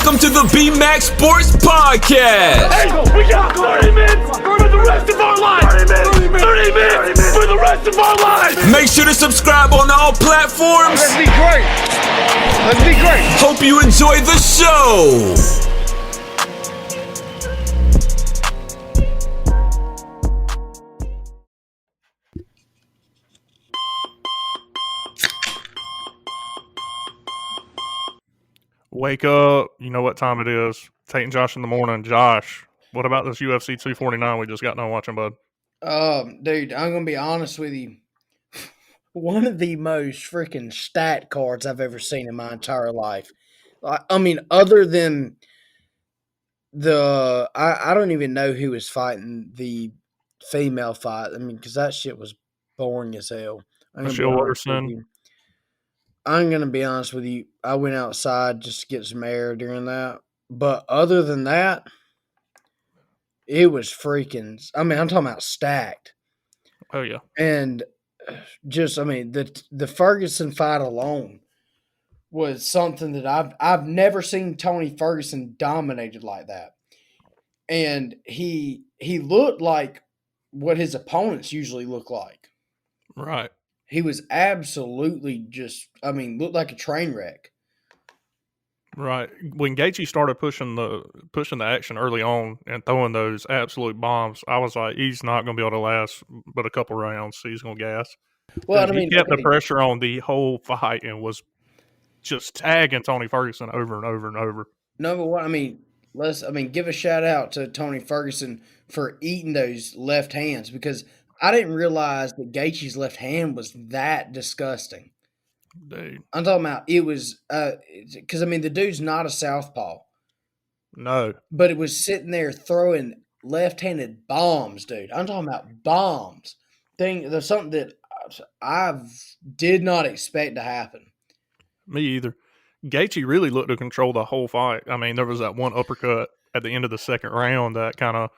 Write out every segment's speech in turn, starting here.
Welcome to the B-Max Sports Podcast. Hey, we got 30 minutes for the rest of our lives. 30 minutes for the rest of our lives. Make sure to subscribe on all platforms. Let's be great. Let's be great. Hope you enjoy the show. Wake up. You know what time it is. Tate and Josh in the morning. Josh, what about this UFC 249 we just got done watching, bud? Dude, I'm going to be honest with you. One of the most freaking stat cards I've ever seen in my entire life. I mean, other than I don't even know who was fighting the female fight. I mean, because that shit was boring as hell. Michelle Watterson. I'm going to be honest with you. I went outside just to get some air during that. But other than that, it was freaking – I mean, I'm talking about stacked. Oh, yeah. And just, I mean, the Ferguson fight alone was something that I've never seen Tony Ferguson dominated like that. And he looked like what his opponents usually look like. Right. He was absolutely just, I mean, looked like a train wreck. Right. When Gaethje started pushing the action early on and throwing those absolute bombs, I was like, he's not going to be able to last but a couple rounds. He's going to gas. Well, I mean, he kept the pressure on the whole fight and was just tagging Tony Ferguson over and over and over. Number one, I mean, give a shout out to Tony Ferguson for eating those left hands, because I didn't realize that Gaethje's left hand was that disgusting. Dude. I'm talking about it was because I mean the dude's not a southpaw. No. But it was sitting there throwing left-handed bombs, dude. I'm talking about bombs. There's something that I did not expect to happen. Me either. Gaethje really looked to control the whole fight. I mean, there was that one uppercut at the end of the second round that kind of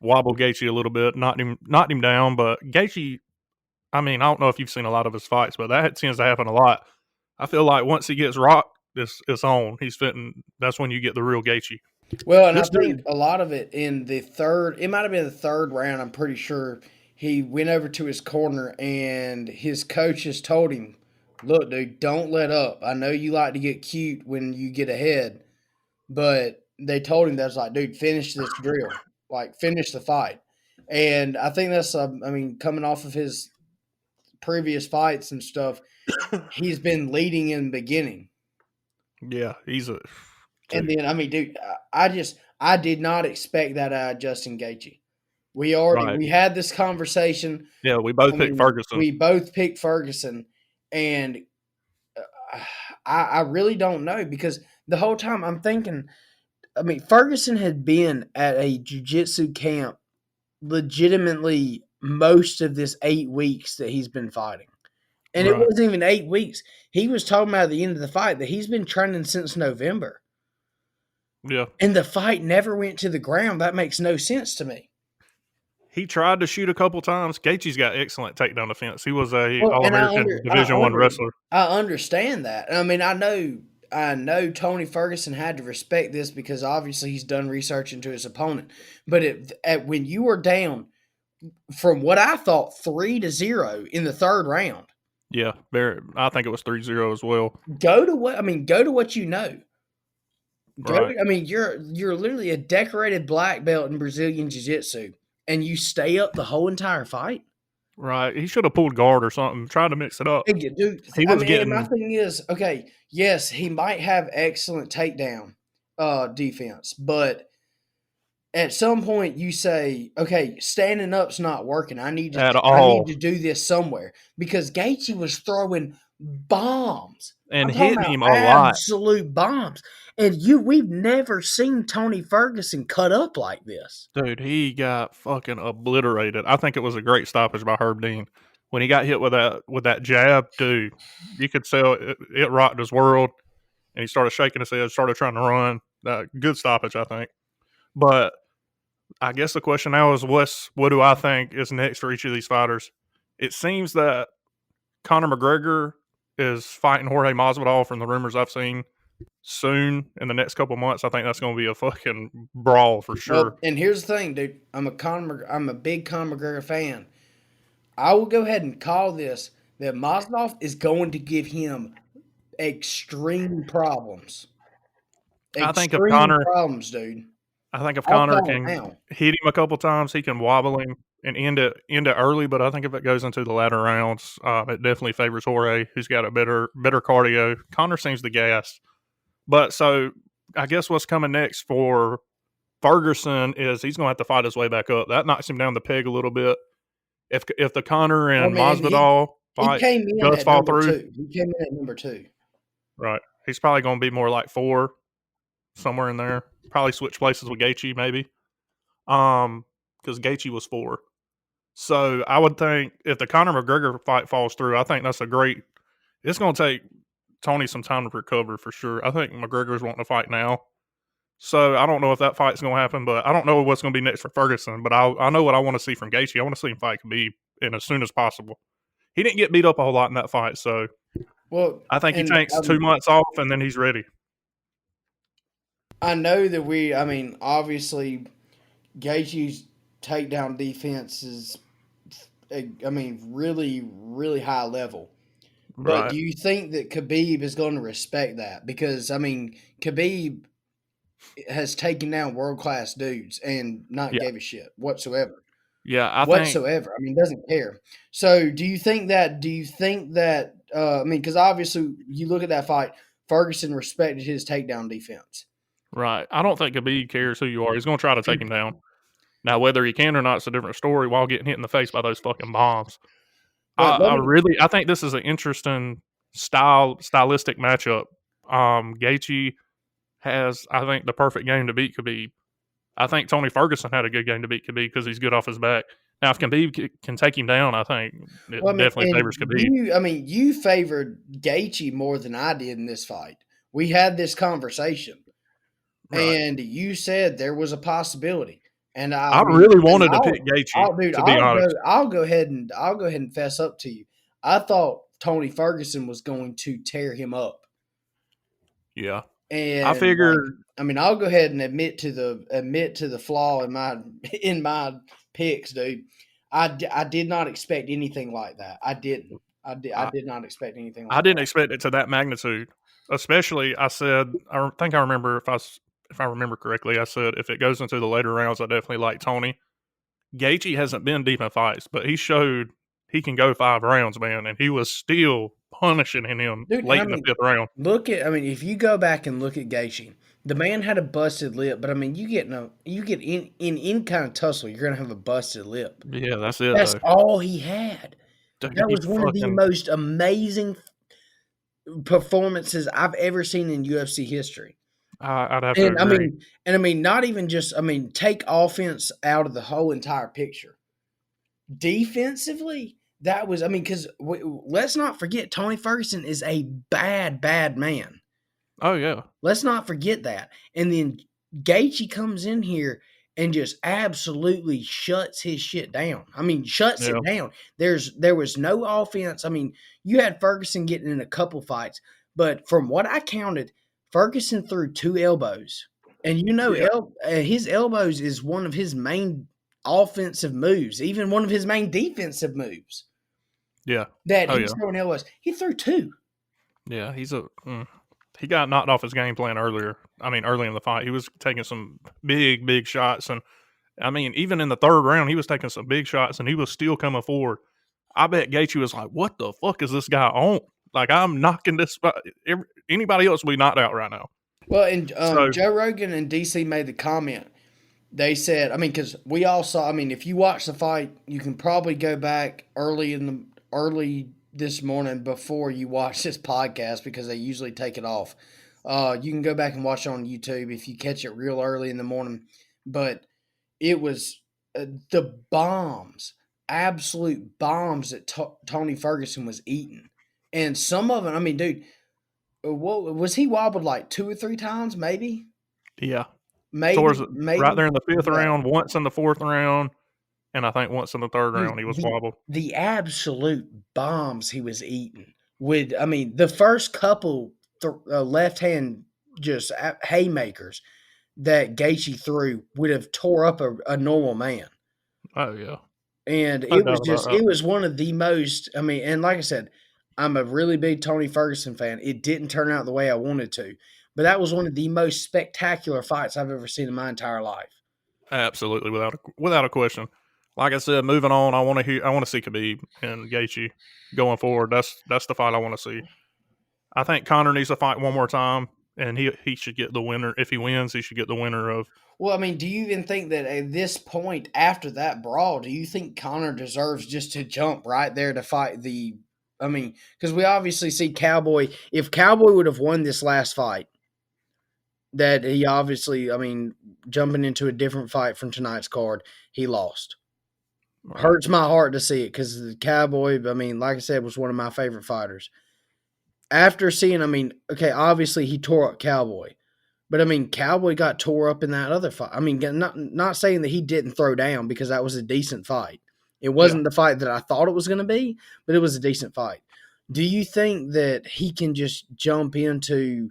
wobbled Gaethje a little bit, knocked him down. But Gaethje, I mean, I don't know if you've seen a lot of his fights, but that tends to happen a lot. I feel like once he gets rocked, it's on. He's fitting. That's when you get the real Gaethje. Well, and I think a lot of it in the third, it might have been the third round, I'm pretty sure, he went over to his corner and his coaches told him, look, dude, don't let up. I know you like to get cute when you get ahead, but they told him that's like, dude, finish this drill. Like, finish the fight. And I think that's, I mean, coming off of his previous fights and stuff, he's been leading in the beginning. Yeah, he's a... And then, I mean, dude, I did not expect that out of Justin Gaethje. We had this conversation. Yeah, we both picked Ferguson. We both picked Ferguson, and I really don't know, because the whole time I'm thinking, I mean, Ferguson had been at a jiu-jitsu camp legitimately most of this 8 weeks that he's been fighting. And It wasn't even 8 weeks. He was talking about at the end of the fight that he's been training since November. Yeah. And the fight never went to the ground. That makes no sense to me. He tried to shoot a couple times. Gaethje's got excellent takedown defense. He was a All-American Division I wrestler. I understand that. I mean, I know Tony Ferguson had to respect this because obviously he's done research into his opponent. But when you were down from what I thought 3-0 in the third round. Yeah, I think it was 3-0 as well. Go to what you know. Right. I mean, you're literally a decorated black belt in Brazilian Jiu-Jitsu, and you stay up the whole entire fight. Right. He should have pulled guard or something, tried to mix it up. Dude, my thing is, okay, yes, he might have excellent takedown defense, but at some point you say, okay, standing up's not working. I need to do this somewhere, because Gaethje was throwing bombs and hitting him a lot. Absolute bombs. And we've never seen Tony Ferguson cut up like this. Dude, he got fucking obliterated. I think it was a great stoppage by Herb Dean. When he got hit with that jab, dude, you could tell it rocked his world. And he started shaking his head, started trying to run. Good stoppage, I think. But I guess the question now is, what do I think is next for each of these fighters? It seems that Conor McGregor is fighting Jorge Masvidal from the rumors I've seen. soon in the next couple months, I think that's going to be a fucking brawl for sure. Well, and here's the thing, dude. I'm a big Conor McGregor fan. I will go ahead and call this that Masvidal is going to give him extreme problems. I think if Extreme Conor, problems, dude. I think if I'll Conor call it can now. hit him a couple times, he can wobble him and end it early. But I think if it goes into the latter rounds, it definitely favors Jorge, who's got a better cardio. Conor seems the gas. But so I guess what's coming next for Ferguson is he's going to have to fight his way back up. That knocks him down the peg a little bit. If the Conor and Masvidal He fight came in does at fall number through, 2. He came in at number 2. right, he's probably going to be more like 4, somewhere in there. Probably switch places with Gaethje maybe, because Gaethje was 4. So I would think if the Conor McGregor fight falls through, I think that's a great. It's going to take Tony some time to recover for sure. I think McGregor's wanting to fight now. So I don't know if that fight's going to happen, but I don't know what's going to be next for Ferguson. But I know what I want to see from Gaethje. I want to see him fight Khabib and as soon as possible. He didn't get beat up a whole lot in that fight, so I think he takes 2 months off and then he's ready. I know that obviously Gaethje's takedown defense is, really, really high level. But Right. do you think that Khabib is going to respect that? Because, Khabib has taken down world-class dudes and not Yeah. gave a shit whatsoever. Yeah, I think Whatsoever. Doesn't care. So do you think that, because obviously you look at that fight, Ferguson respected his takedown defense. right. I don't think Khabib cares who you are. He's going to try to take him down. Now, whether he can or not is a different story while getting hit in the face by those fucking bombs. But I think this is an interesting stylistic matchup. Gaethje has, I think, the perfect game to beat Khabib. I think Tony Ferguson had a good game to beat Khabib because he's good off his back. Now, if Khabib can take him down, I think it definitely favors Khabib. You favored Gaethje more than I did in this fight. We had this conversation, Right. and you said there was a possibility. And I really wanted to pick Gaethje, to be honest. I'll go ahead and fess up to you. I thought Tony Ferguson was going to tear him up. Yeah. And I figured. I'll go ahead and admit to the flaw in my picks, dude. I did not expect anything like that. I didn't. I did not expect anything like that. I didn't expect it to that magnitude. Especially, I said, I think I remember if I remember correctly, I said if it goes into the later rounds, I definitely like Tony. Gaethje hasn't been deep in fights, but he showed he can go 5 rounds, man, and he was still punishing him late in the 5th round. If you go back and look at Gaethje, the man had a busted lip, but you get in any kind of tussle, you're gonna have a busted lip. Yeah, that's it. That's all he had. Dude, that was one of the most amazing performances I've ever seen in UFC history. I'd have to agree. Not even just, take offense out of the whole entire picture. Defensively, that was, because let's not forget, Tony Ferguson is a bad, bad man. Oh, yeah. Let's not forget that. And then Gaethje comes in here and just absolutely shuts his shit down. It down. There was no offense. You had Ferguson getting in a couple fights, but from what I counted, Ferguson threw 2 elbows. And his elbows is one of his main offensive moves, even one of his main defensive moves. Yeah. He's throwing elbows. He threw 2. Yeah, he got knocked off his game plan early in the fight. He was taking some big, big shots. And, even in the 3rd round, he was taking some big shots, and he was still coming forward. I bet Gaethje was like, what the fuck is this guy on? Like, I'm knocking this – anybody else will be knocked out right now. Well, and Joe Rogan and DC made the comment. They said, because we all saw – if you watch the fight, you can probably go back early this morning before you watch this podcast because they usually take it off. You can go back and watch it on YouTube if you catch it real early in the morning. But it was the bombs, absolute bombs that Tony Ferguson was eating. And some of them, dude, was he wobbled like 2 or 3 times maybe? Yeah. Maybe. Right there in the 5th round, once in the 4th round. And I think once in the 3rd round he was wobbled. The absolute bombs he was eating. The first couple left hand just haymakers that Gaethje threw would have tore up a normal man. Oh yeah. And No it was doubt about just, that. it was one of the most, I mean, and like I said, I'm a really big Tony Ferguson fan. It didn't turn out the way I wanted to, but that was one of the most spectacular fights I've ever seen in my entire life. Absolutely, without a question. Like I said, moving on, I want to see Khabib and Gaethje going forward. That's the fight I want to see. I think Conor needs to fight one more time, and he should get the winner. If he wins, he should get the winner of. Well, I mean, do you even think that at this point after that brawl, do you think Conor deserves just to jump right there to fight the? I mean, because we obviously see Cowboy. If Cowboy would have won this last fight, that he obviously, I mean, jumping into a different fight from tonight's card, he lost. Hurts my heart to see it because the Cowboy, I mean, like I said, was one of my favorite fighters. After seeing, I mean, okay, obviously he tore up Cowboy, but I mean, Cowboy got tore up in that other fight. I mean, not saying that he didn't throw down because that was a decent fight. It wasn't the fight that I thought it was going to be, but it was a decent fight. Do you think that he can just jump into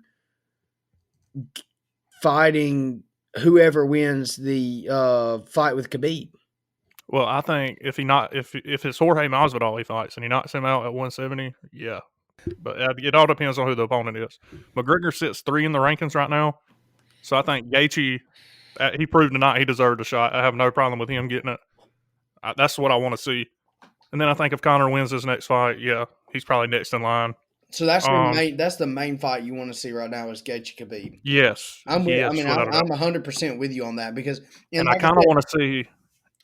fighting whoever wins the fight with Khabib? Well, I think if it's Jorge Masvidal he fights and he knocks him out at 170, yeah. But it all depends on who the opponent is. McGregor sits 3 in the rankings right now, so I think Gaethje, he proved tonight he deserved a shot. I have no problem with him getting it. That's what I want to see. And then I think if Conor wins his next fight, yeah, he's probably next in line. So that's the main fight you want to see right now is Gaethje Khabib. Yes, I'm 100% with you on that because, and like I kind of want to see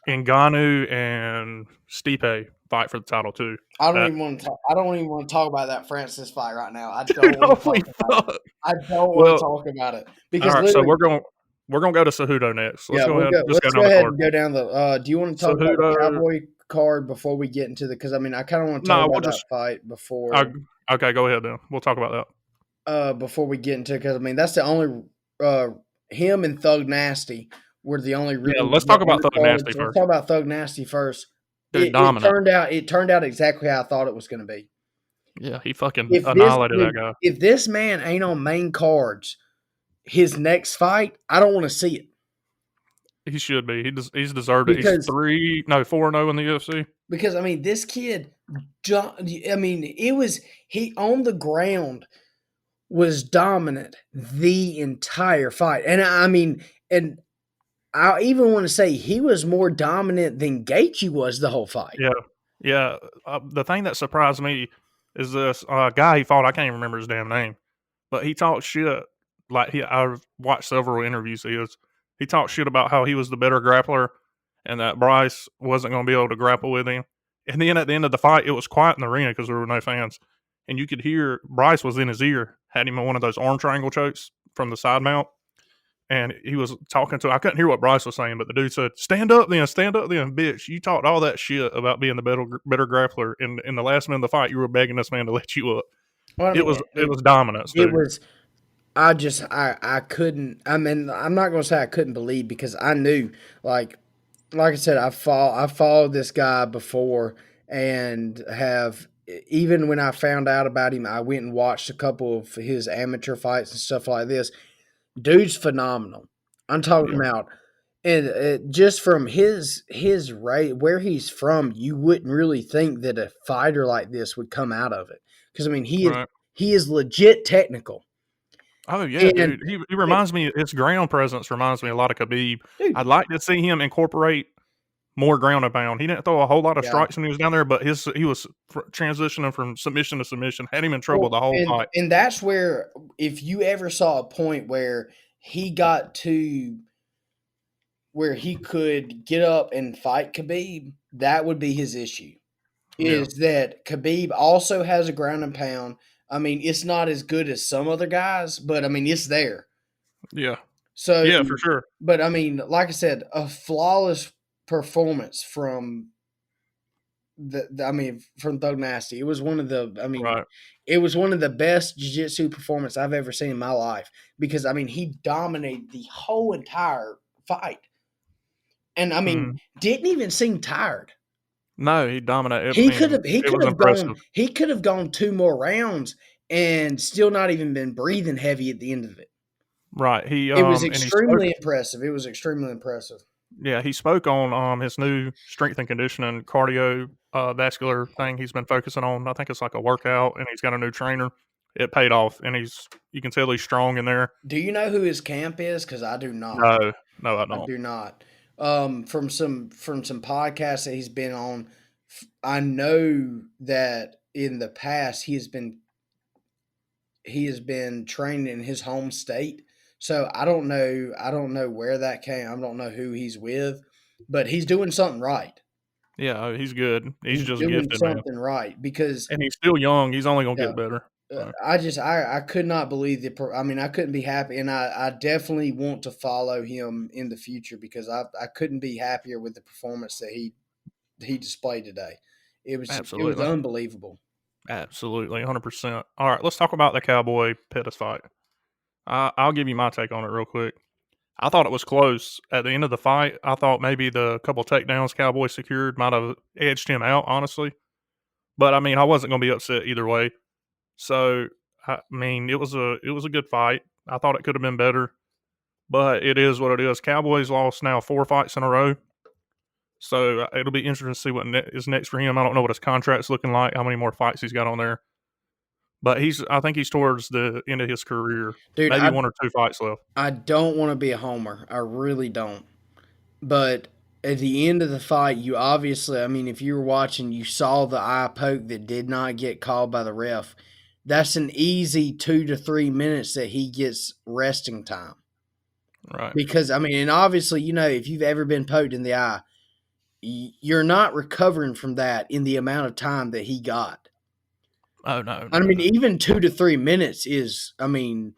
Ngannou and Stipe fight for the title too. I don't even want to talk about that Francis fight right now. I don't want to talk about it because. All right, so we're gonna go to Cejudo next. Let's go ahead. And go down the. Do you want to talk about the Cowboy card before we get into the? Because I mean, I kind of want to talk about that fight before. Okay, go ahead then. We'll talk about that. Before we get into, because I mean, that's the only him and Thug Nasty were the only. Really let's talk about Thug Nasty first. Let's talk about Thug Nasty first. Dude, it turned out exactly how I thought it was going to be. Yeah, he fucking annihilated that guy. If this man ain't on main cards, his next fight, I don't want to see it. He should be. He's deserved it. He's 4-0 in the UFC. Because I mean, this kid, I mean, he on the ground was dominant the entire fight, and I mean, and I even want to say he was more dominant than Gaethje was the whole fight. Yeah. The thing that surprised me is this guy he fought. I can't even remember his damn name, but he talked shit. Like I've watched several interviews of his. He talked shit about how he was the better grappler and that Bryce wasn't going to be able to grapple with him. And then at the end of the fight, it was quiet in the arena because there were no fans, and you could hear Bryce was in his ear, had him in one of those arm triangle chokes from the side mount. And he was talking to, I couldn't hear what Bryce was saying, but the dude said, stand up then, bitch. You talked all that shit about being the better grappler. In the last minute of the fight, you were begging this man to let you up. Well, I mean, it was dominance, dude. It was, I couldn't, I mean, I'm not going to say I couldn't believe because I knew, like I said, I followed this guy before and have, even when I found out about him, I went and watched a couple of his amateur fights and stuff like this. Dude's phenomenal. I'm talking about, and just from his rate, where he's from, you wouldn't really think that a fighter like this would come out of it. Because I mean, he is legit technical. Oh yeah, dude. He reminds me. His ground presence reminds me a lot of Khabib. Dude. I'd like to see him incorporate more ground and pound. He didn't throw a whole lot of strikes when he was down there, but he was transitioning from submission to submission, had him in trouble the whole fight. And that's where, if you ever saw a point where he got to where he could get up and fight Khabib, that would be his issue. Is that Khabib also has a ground and pound. I mean, it's not as good as some other guys, but I mean, it's there. Yeah. So yeah, for sure. But I mean, like I said, a flawless performance from from Thug Nasty. It was one of the it was one of the best jiu-jitsu performances I've ever seen in my life because I mean he dominated the whole entire fight. And I mean, didn't even seem tired. No, he dominated. He could have gone 2 more rounds and still not even been breathing heavy at the end of it. Right. It was And he spoke. extremely impressive. It was extremely impressive. Yeah, he spoke on his new strength and conditioning cardio vascular thing he's been focusing on. I think it's like a workout, and he's got a new trainer. It paid off, and you can tell he's strong in there. Do you know who his camp is? Because I do not. No, no, I I don't. do not. From some podcasts that he's been on, I know that in the past he has been trained in his home state. So I don't know where that came. I don't know who he's with, but he's doing something right. Yeah, he's good. He's just doing gifted, man. something right because And he's still young. He's only gonna yeah, get better. So, I could not believe I mean, I couldn't be happy, and I definitely want to follow him in the future because I couldn't be happier with the performance that he displayed today. It was absolutely, unbelievable. absolutely, 100%. All right, let's talk about the Cowboy Pettis fight. I'll give you my take on it real quick. I thought it was close at the end of the fight. I thought maybe the couple takedowns Cowboy secured might have edged him out, honestly. But I mean, I wasn't going to be upset either way. So I mean, it was a good fight. I thought it could have been better, but it is what it is. Cowboys lost now 4 fights in a row, so it'll be interesting to see what is next for him. I don't know what his contract's looking like, how many more fights he's got on there, but I think he's towards the end of his career. Dude, Maybe 1 or 2 fights left. I don't want to be a homer. I really don't. But at the end of the fight, you obviously, I mean, if you were watching, you saw the eye poke that did not get called by the ref. That's an easy 2 to 3 minutes that he gets resting time. Right. Because, I mean, and obviously, if you've ever been poked in the eye, you're not recovering from that in the amount of time that he got. Oh, no. I mean, even 2 to 3 minutes is, I mean,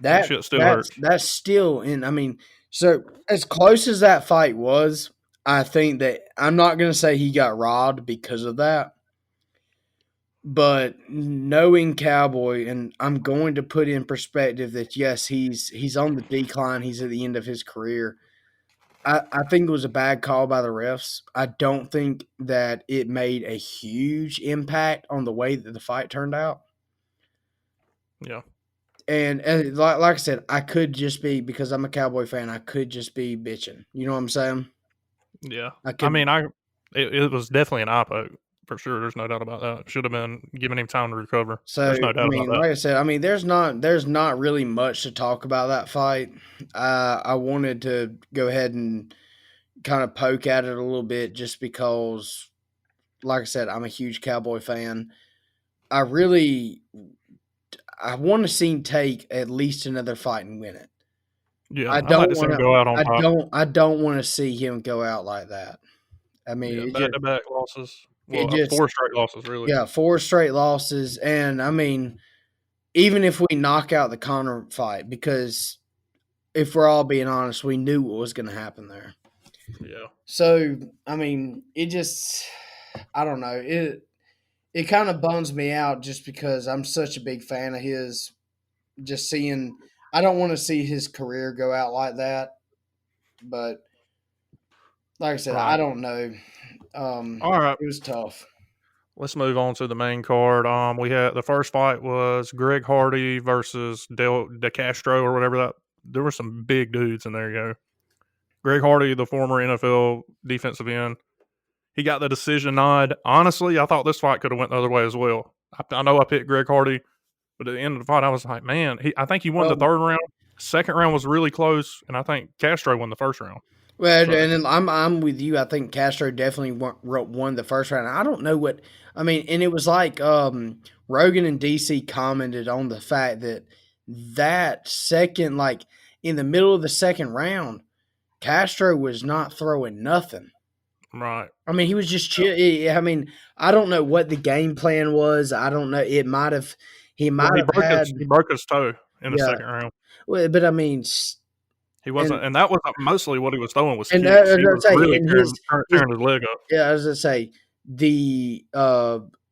That shit still hurts. that's still in, I mean, so as close as that fight was, I think that I'm not going to say he got robbed because of that. But knowing Cowboy, and I'm going to put in perspective that yes, he's on the decline. He's at the end of his career. I think it was a bad call by the refs. I don't think that it made a huge impact on the way that the fight turned out. Yeah. And like I said, I could just be, because I'm a Cowboy fan, I could just be bitching. You know what I'm saying? Yeah. I mean, it was definitely an eye poke. For sure, there's no doubt about that. Should have been giving him time to recover. So There's no doubt I mean, about that. like I said, I mean, there's not really much to talk about that fight. I wanted to go ahead and kind of poke at it a little bit, just because, like I said, I'm a huge Cowboy fan. I want to see him take at least another fight and win it. Yeah, I I'd don't like to see want him go out on I top. don't want to see him go out like that. I mean, Yeah, it back to back losses. Well, just 4 straight losses, really. yeah, 4 straight losses, and I mean, even if we knock out the Conor fight, because if we're all being honest, we knew what was going to happen there. Yeah. So, I mean, it just, I don't know. It kind of bums me out just because I'm such a big fan of his. Just seeing, I don't want to see his career go out like that. But like I said, Right. I don't know. All right. It was tough. Let's move on to the main card. We had the first fight was Greg Hardy versus De Castro or whatever that. There were some big dudes in there, yo. Greg Hardy, the former NFL defensive end, he got the decision nod. Honestly, I thought this fight could have went the other way as well. I know I picked Greg Hardy, but at the end of the fight, I was like, man, I think he won the third round. Second round was really close, and I think Castro won the first round. Well, and then I'm with you. I think Castro definitely won the first round. I don't know what I mean, and it was like Rogan and DC commented on the fact that second, like in the middle of the second round, Castro was not throwing nothing. Right. I mean, he was just chill. I mean, I don't know what the game plan was. I don't know. It might have. He broke his toe in the second round. Well, but I mean. He wasn't, and that was mostly what he was throwing was kicks. He was really tearing his leg up. Yeah, I was going to say, the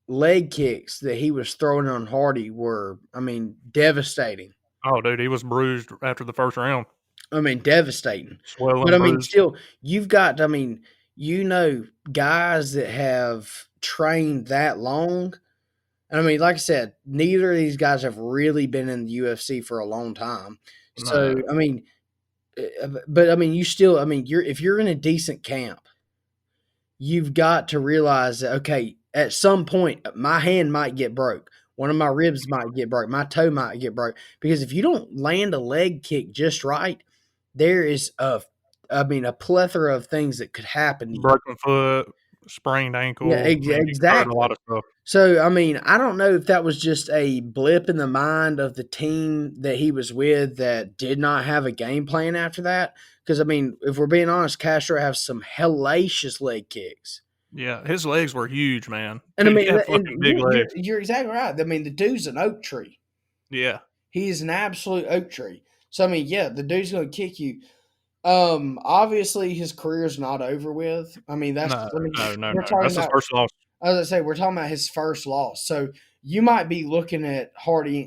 leg kicks that he was throwing on Hardy were, I mean, devastating. Oh, dude, he was bruised after the first round. I mean, devastating. Swelling, but I mean, bruised. still, you've got, I mean, guys that have trained that long. And I mean, like I said, neither of these guys have really been in the UFC for a long time. So No. I mean, but I mean, you still, I mean, if you're in a decent camp, you've got to realize that okay, at some point, my hand might get broke. One of my ribs might get broke. My toe might get broke because if you don't land a leg kick just right, there is a plethora of things that could happen to you. Broken foot, sprained Yeah, ankle. I mean, you can hurt a lot exactly. of stuff. So, I mean, I don't know if that was just a blip in the mind of the team that he was with that did not have a game plan after that. Because, I mean, if we're being honest, Castro has some hellacious leg kicks. Yeah, his legs were huge, man. And, I He mean, had fucking and big legs. you're exactly right. I mean, the dude's an oak tree. Yeah. He is an absolute oak tree. So, I mean, yeah, the dude's going to kick you. Obviously, his career is not over with. I mean, No. we're talking That's his about, first loss. as I say, we're talking about his first loss. So you might be looking at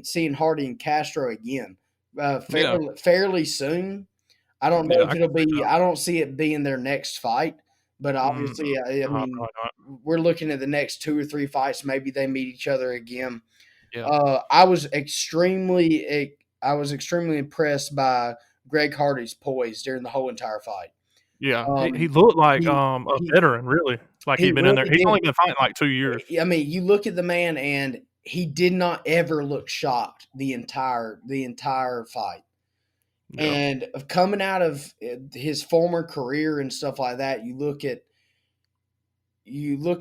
seeing Hardy and Castro again, Yeah. fairly soon. I don't know Yeah, if I can it'll see be. that. I don't see it being their next fight, but obviously, I No, mean, probably not. we're looking at the next 2 or 3 fights. Maybe they meet each other again. Yeah. I was extremely impressed by Greg Hardy's poise during the whole entire fight. Yeah. He Um, looked like he a he veteran, really. Like he he'd been in there. really He's did. only been fighting like 2 years. I mean, you look at the man, and he did not ever look shocked the entire fight. Yeah. And of coming out of his former career and stuff like that, you look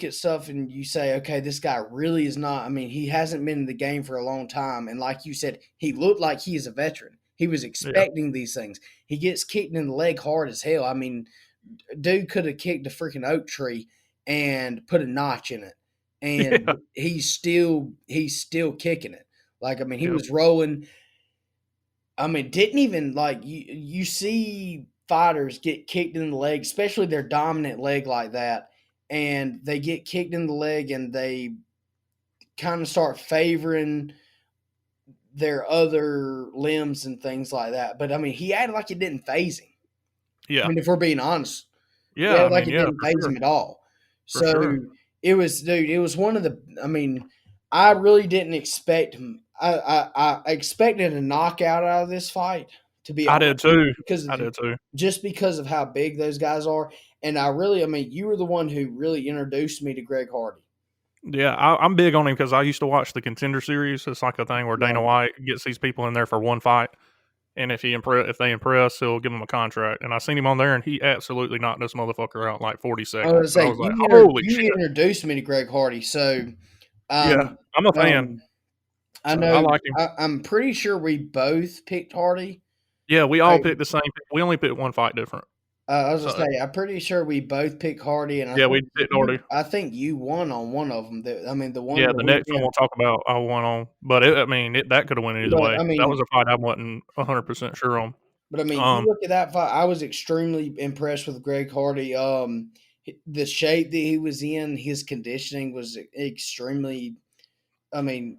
at stuff and you say, okay, this guy really is not. I mean, he hasn't been in the game for a long time, and like you said, he looked like he is a veteran. He was Yeah. expecting these things. He gets kicked in the leg hard as hell. I mean, dude could have kicked a freaking oak tree and put a notch in it, and Yeah. he's still kicking it. Like, I mean, he Yep. was rolling. I mean, didn't even like you see fighters get kicked in the leg, especially their dominant leg like that, and they get kicked in the leg and they kind of start favoring their other limbs and things like that. But I mean, he acted like it didn't phase him. I Yeah. mean, if we're being honest, he Yeah. I acted like mean, it yeah, didn't for phase sure. him at all. For So sure. it was, dude. It was one of the. I mean, I really didn't expect him. I expected a knockout out of this fight. To be I honest, did too. because I did too. just because of how big those guys are. And I mean, you were the one who really introduced me to Greg Hardy. Yeah, I'm big on him because I used to watch the Contender Series. It's like a thing where Dana Right. White gets these people in there for one fight, and if they impress, he'll give them a contract. And I seen him on there, and he absolutely knocked this motherfucker out in like 40 I was seconds. gonna say I was like, you holy you shit! introduced me to Greg Hardy, so Yeah, I'm a fan. I So know I like him. I'm pretty sure we both picked Hardy. Yeah, we all I, picked the same. We only picked one fight different. I was gonna So say I'm pretty sure we both picked Hardy, and yeah, we picked Hardy. I think you won on one of them. I mean, the one Yeah, that the we next one did. we'll talk about, I won on, but that could have went either But way. I That mean, was a fight I wasn't 100% sure on. you look at that fight. I was extremely impressed with Greg Hardy. The shape that he was in, his conditioning was extremely. I mean,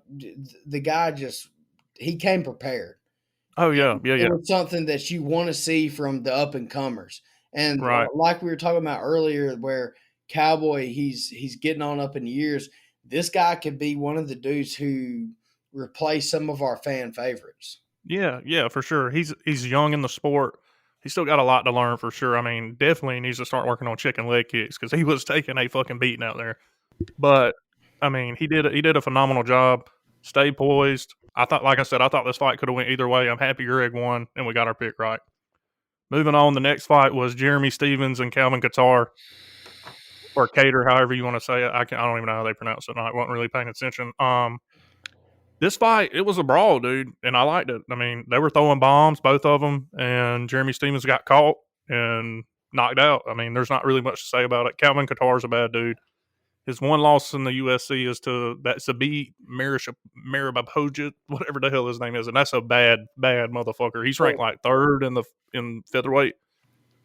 the guy he came prepared. Oh yeah, yeah, It yeah, was something that you want to see from the up and comers, and right. like we were talking about earlier, where Cowboy he's getting on up in years. This guy could be one of the dudes who replace some of our fan favorites. Yeah, yeah, for sure. He's young in the sport. He's still got a lot to learn for sure. I mean, definitely needs to start working on chicken leg kicks because he was taking a fucking beating out there. But I mean, he did a phenomenal job. Stay poised. I thought, like I said, I thought this fight could have went either way. I'm happy Greg won, and we got our pick right. Moving on, the next fight was Jeremy Stevens and Calvin Qatar, or Cater, however you want to say it. I don't even know how they pronounce it. I wasn't really paying attention. This fight, it was a brawl, dude, and I liked it. I mean, they were throwing bombs, both of them, and Jeremy Stevens got caught and knocked out. I mean, there's not really much to say about it. Calvin Qatar's a bad dude. His one loss in the UFC is to that Zabit Maribapojit, whatever the hell his name is, and that's a bad motherfucker. He's ranked like third in featherweight.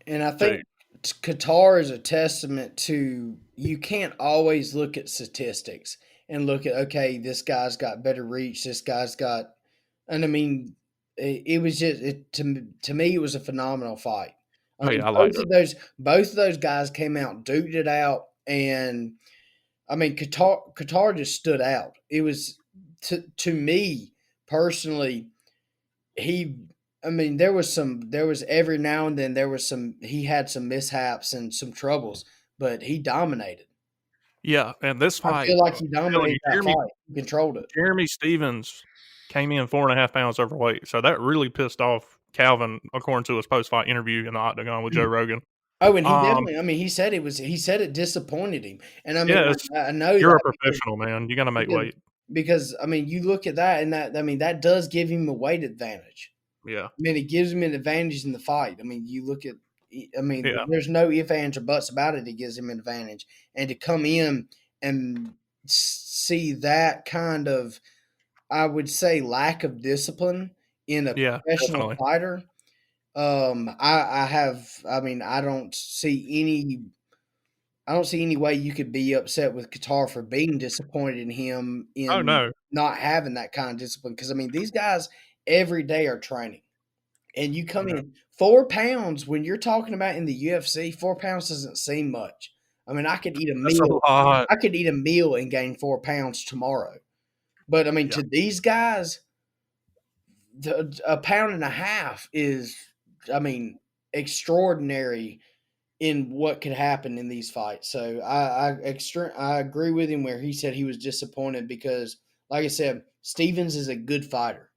And I think Qatar is a testament to you can't always look at statistics and look at, okay, this guy's got better reach, this guy's got, and I mean, it was just to me it was a phenomenal fight. I mean, I liked it. Both of those guys came out, duked it out, and I mean, Qatar just stood out. It was to me personally, he I mean, there was every now and then he had some mishaps and some troubles, but he dominated. Yeah, and this I fight, feel like he I'm telling you, dominated that fight. He controlled it. Jeremy Stevens came in 4.5 pounds overweight, so that really pissed off Calvin, according to his post-fight interview in the Octagon with Joe Rogan. Oh, and he Um, definitely. I mean, he said it disappointed him, and I mean, yeah, I know you're a that professional, man. You got to make because, weight. because I mean, you look at that, and that I mean, that does give him a weight advantage. Yeah, I mean, it gives him an advantage in the fight. I mean, you look at. I mean, yeah, there's no ifs, ands, or buts about it. It gives him an advantage, and to come in and see that kind of, I would say, lack of discipline in a yeah, professional definitely. fighter. I have. I mean, I don't see any way you could be upset with Qatar for being disappointed in him Oh in no, not having that kind of discipline. Because I mean, these guys every day are training, and you come yeah, in 4 pounds when you're talking about in the UFC. 4 pounds doesn't seem much. I mean, I could eat a that's a meal. lot. I could eat a meal and gain 4 pounds tomorrow. But I mean, Yeah, to these guys, a pound and a half is, I mean, extraordinary in what could happen in these fights. So I agree with him where he said he was disappointed because, like I said, Stevens is a good fighter.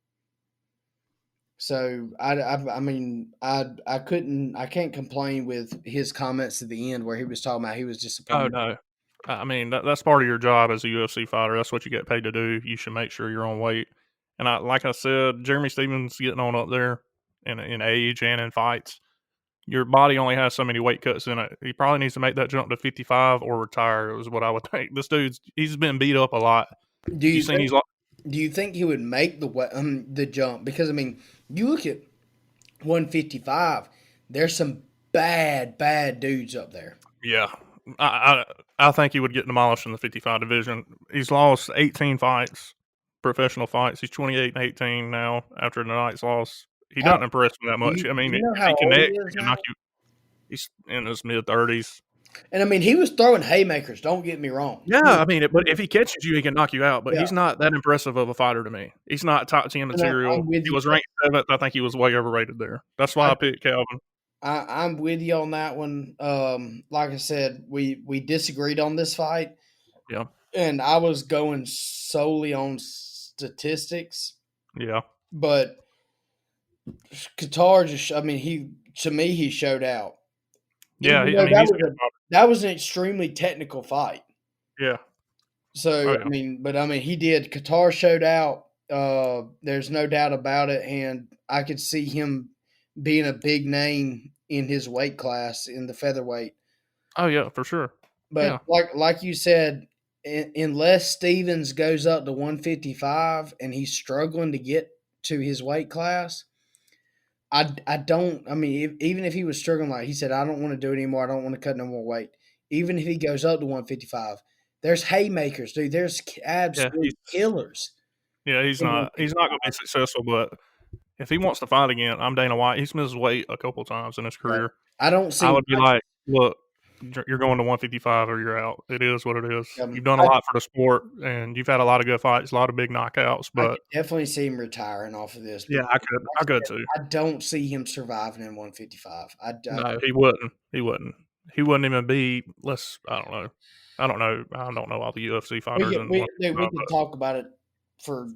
So I mean I can't complain with his comments at the end where he was talking about he was oh disappointed. no. I mean, that's part of your job as a UFC fighter. That's what you get paid to do. You should make sure you're on weight. And like I said, Jeremy Stevens getting on up there in age and in fights. Your body only has so many weight cuts in it. He probably needs to make that jump to 55 or retire. Is what I would think. He's been beat up a lot. Do You you seen think he's like, do you think he would make the jump? Because I mean, you look at 155. There's some bad dudes up there. yeah. I think he would get demolished in the 55 division. He's lost 18 fights, professional fights. He's 28-18 now after tonight's loss. He How doesn't impress me that do much. I do mean, you know if how he old he connects, is he can now? knock you. He's in his mid 30s. And I mean, he was throwing haymakers. Don't get me wrong. Yeah, I mean, but if he catches you, he can knock you out. But Yeah, he's not that impressive of a fighter to me. He's not top 10 and I'm material. with He you. was ranked 7th. I think he was way overrated there. That's why I, I picked Calvin. I'm with you on that one. Like I said, we disagreed on this fight, Yeah, and I was going solely on statistics. yeah, But Qatar just, I mean, he showed out. yeah. Even I though mean, he's a good fighter. that was an extremely technical fight. Yeah. So Oh I yeah. mean, but I mean, he did. Qatar showed out. There's no doubt about it, and I could see him being a big name in his weight class in the featherweight. Oh yeah, for sure. But Yeah. like you said, unless Stevens goes up to 155 and he's struggling to get to his weight class, I don't. I mean, even if he was struggling, like he said, I don't want to do it anymore. I don't want to cut no more weight. Even if he goes up to 155, there's haymakers, dude. There's Yeah. absolute killers He's in not. He's not going to be 155. successful. But if he wants to fight again, I'm Dana White. He's missed weight a couple times in his Right. career. I don't I see. would be like, look, you're going to 155 or you're out. It is what it is. Um, You've done a I, lot for the sport, and you've had a lot of good fights, a lot of big knockouts. I could But definitely see him retiring off of this yeah, because, I like I could said, too. I don't see him surviving in 155. No, he wouldn't. He wouldn't. He wouldn't even be. I don't know. I don't know. I don't know all the UFC fighters in dude, we 155. could But talk about it for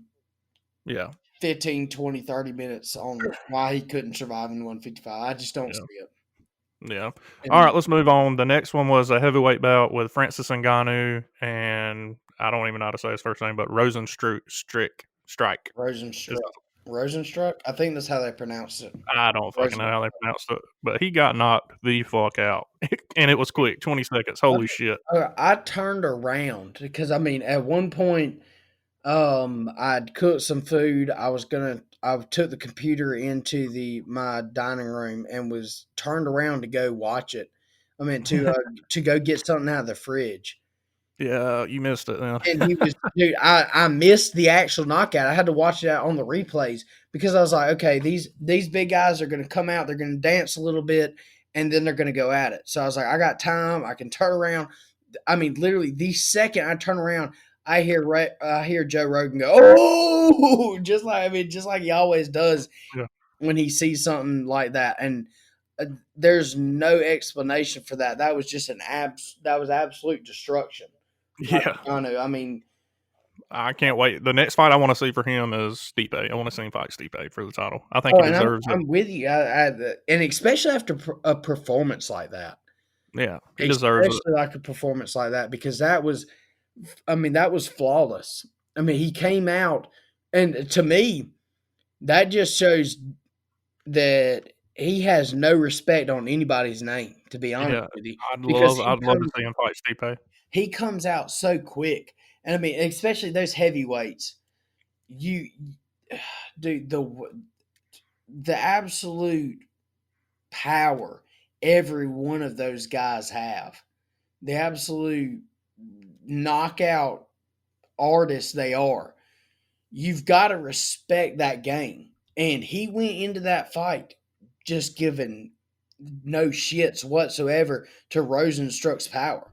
yeah, 15, 20, 30 minutes on why he couldn't survive in 155. I just don't yeah, see it. yeah. All And right, let's move on. The next one was a heavyweight bout with Francis Ngannou and I don't even know how to say his first name, but Strike. Is- Rosenstruck, I think that's how they pronounce it. I don't fucking know Rosen. how they pronounced it, but he got knocked the fuck out, and it was quick, 20 seconds. Holy shit! I turned around because I mean, at one point, I'd cooked some food. I took the computer into my dining room and was turned around to go watch it. I mean, to go get something out of the fridge. Yeah, you missed it then. And he was, dude, I missed the actual knockout. I had to watch it out on the replays because I was like, okay, these big guys are going to come out, they're going to dance a little bit, and then they're going to go at it. So I was like, I got time, I can turn around. I mean, literally, the second I turn around, I hear Joe Rogan go, oh, just like he always does. Yeah. when he sees something like that, and there's no explanation for that. That was just that was absolute destruction. Yeah, I mean, I can't wait. The next fight I want to see for him is Stipe. I want to see him fight Stipe for the title. I think oh, he and deserves it. I'm with you, and especially after a performance like that, Yeah, he deserves it. especially like a performance like that, because that was, I mean, that was flawless. I mean, he came out, and to me, that just shows that he has no respect on anybody's name. To be honest Yeah, with you, I'd because love, I'd love to see him fight Stipe. he comes out so quick, and I mean, especially those heavyweights. You, dude, the absolute power every one of those guys have, the absolute knockout artists they are. You've got to respect that game. And he went into that fight just giving no shits whatsoever to Rosenstruck's power.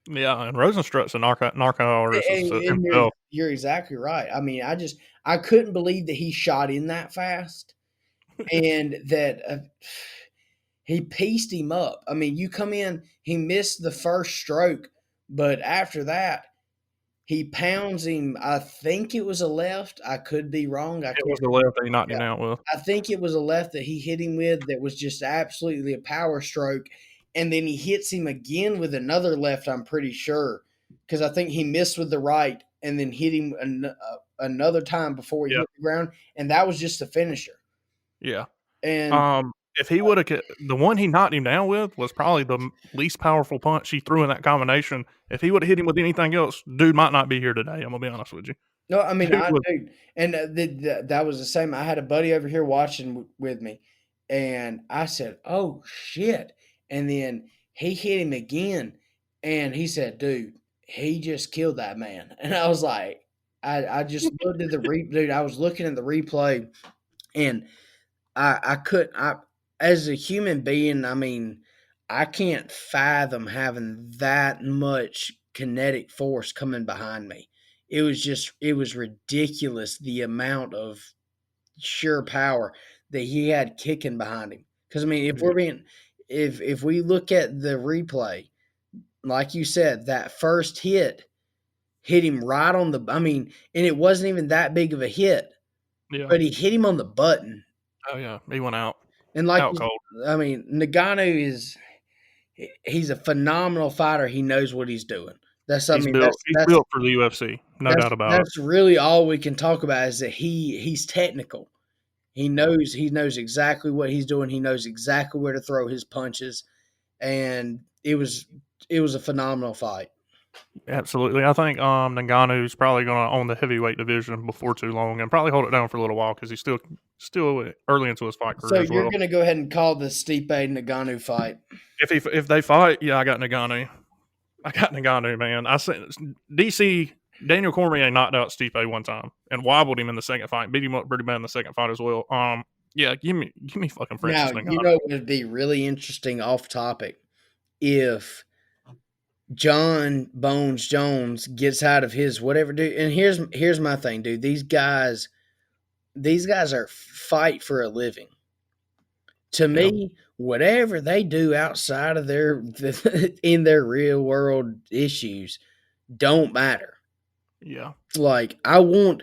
Yeah, and Rosenstruck's a knockout artist And himself. you're exactly right. I mean, I couldn't believe that he shot in that fast, and that he pieced him up. I mean, you come in, he missed the first stroke, but after that, he pounds him. I think it was a left. I could be wrong. I It can't. was the left that he knocked him out with. I think it was a left that he hit him with that was just absolutely a power stroke. And then he hits him again with another left, I'm pretty sure. Because I think he missed with the right and then hit him another time before he Yeah, hit the ground. And that was just a finisher. yeah. And If he would have, the one he knocked him down with was probably the least powerful punch he threw in that combination. If he would have hit him with anything else, dude might not be here today. I'm gonna be honest with you. no, I mean, Dude I was, do. And that was the same. I had a buddy over here watching with me. And I said, oh, shit. And then he hit him again. And he said, dude, he just killed that man. And I was like, I just looked at dude, I was looking at the replay, and I couldn't, as a human being, I mean, I can't fathom having that much kinetic force coming behind me. It was ridiculous the amount of sheer power that he had kicking behind him. Because I mean, if we look at the replay, like you said, that first hit him right on the. I mean, and it wasn't even that big of a hit, yeah. but he hit him on the button. Oh yeah, he went out And like, out cold. I mean, Nagano he's a phenomenal fighter. He knows what he's doing. That's I He's mean built. He's that's built for the UFC, no doubt about it. that's really all we can talk about is that he's technical. He knows exactly what he's doing. He knows exactly where to throw his punches, and it was a phenomenal fight. Absolutely. I think Ngannou's probably going to own the heavyweight division before too long, and probably hold it down for a little while because he's still early into his fight So career as you're well. going to go ahead and call the Stipe Ngannou fight. If they fight, yeah, I got Ngannou. I got Ngannou, man. I said DC Daniel Cormier knocked out Stipe one time and wobbled him in the second fight, beat him up pretty bad in the second fight as well. Yeah, give me fucking Francis Now, Ngannou. you know it would be really interesting off topic if John Bones Jones gets out of his whatever, dude. And here's my thing, dude. These guys are fight for a living. To me, whatever they do outside of in their real world issues don't matter. Yeah, Like I want,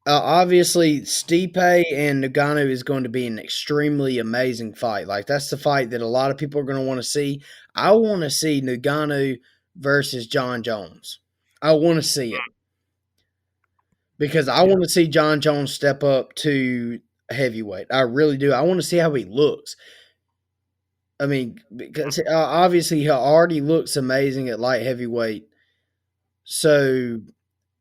obviously Stipe and Nagano is going to be an extremely amazing fight. Like that's the fight that a lot of people are going to want to see. I want to see Nagano versus John Jones. I want to see it because I want to see John Jones step up to heavyweight. I really do. I want to see how he looks. I mean, because obviously he already looks amazing at light heavyweight. So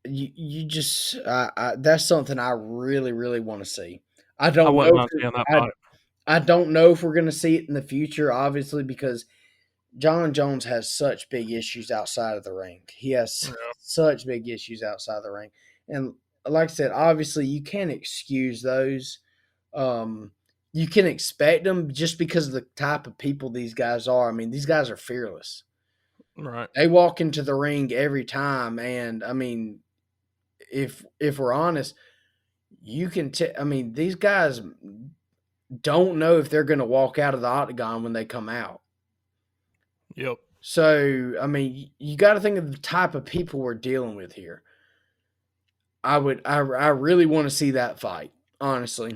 you just that's something I really really want to see. I don't wouldn't know. mind seeing that fight. I don't know if we're going to see it in the future, obviously, because John Jones has such big issues outside of the ring. He has such big issues outside the ring, and like I said, obviously you can't excuse those. You can expect them just because of the type of people these guys are. I mean, these guys are fearless. Right. They walk into the ring every time, and I mean, if we're honest, you can. I mean, these guys don't know if they're going to walk out of the octagon when they come out. Yep. So, I mean, you got to think of the type of people we're dealing with here. I really want to see that fight, honestly.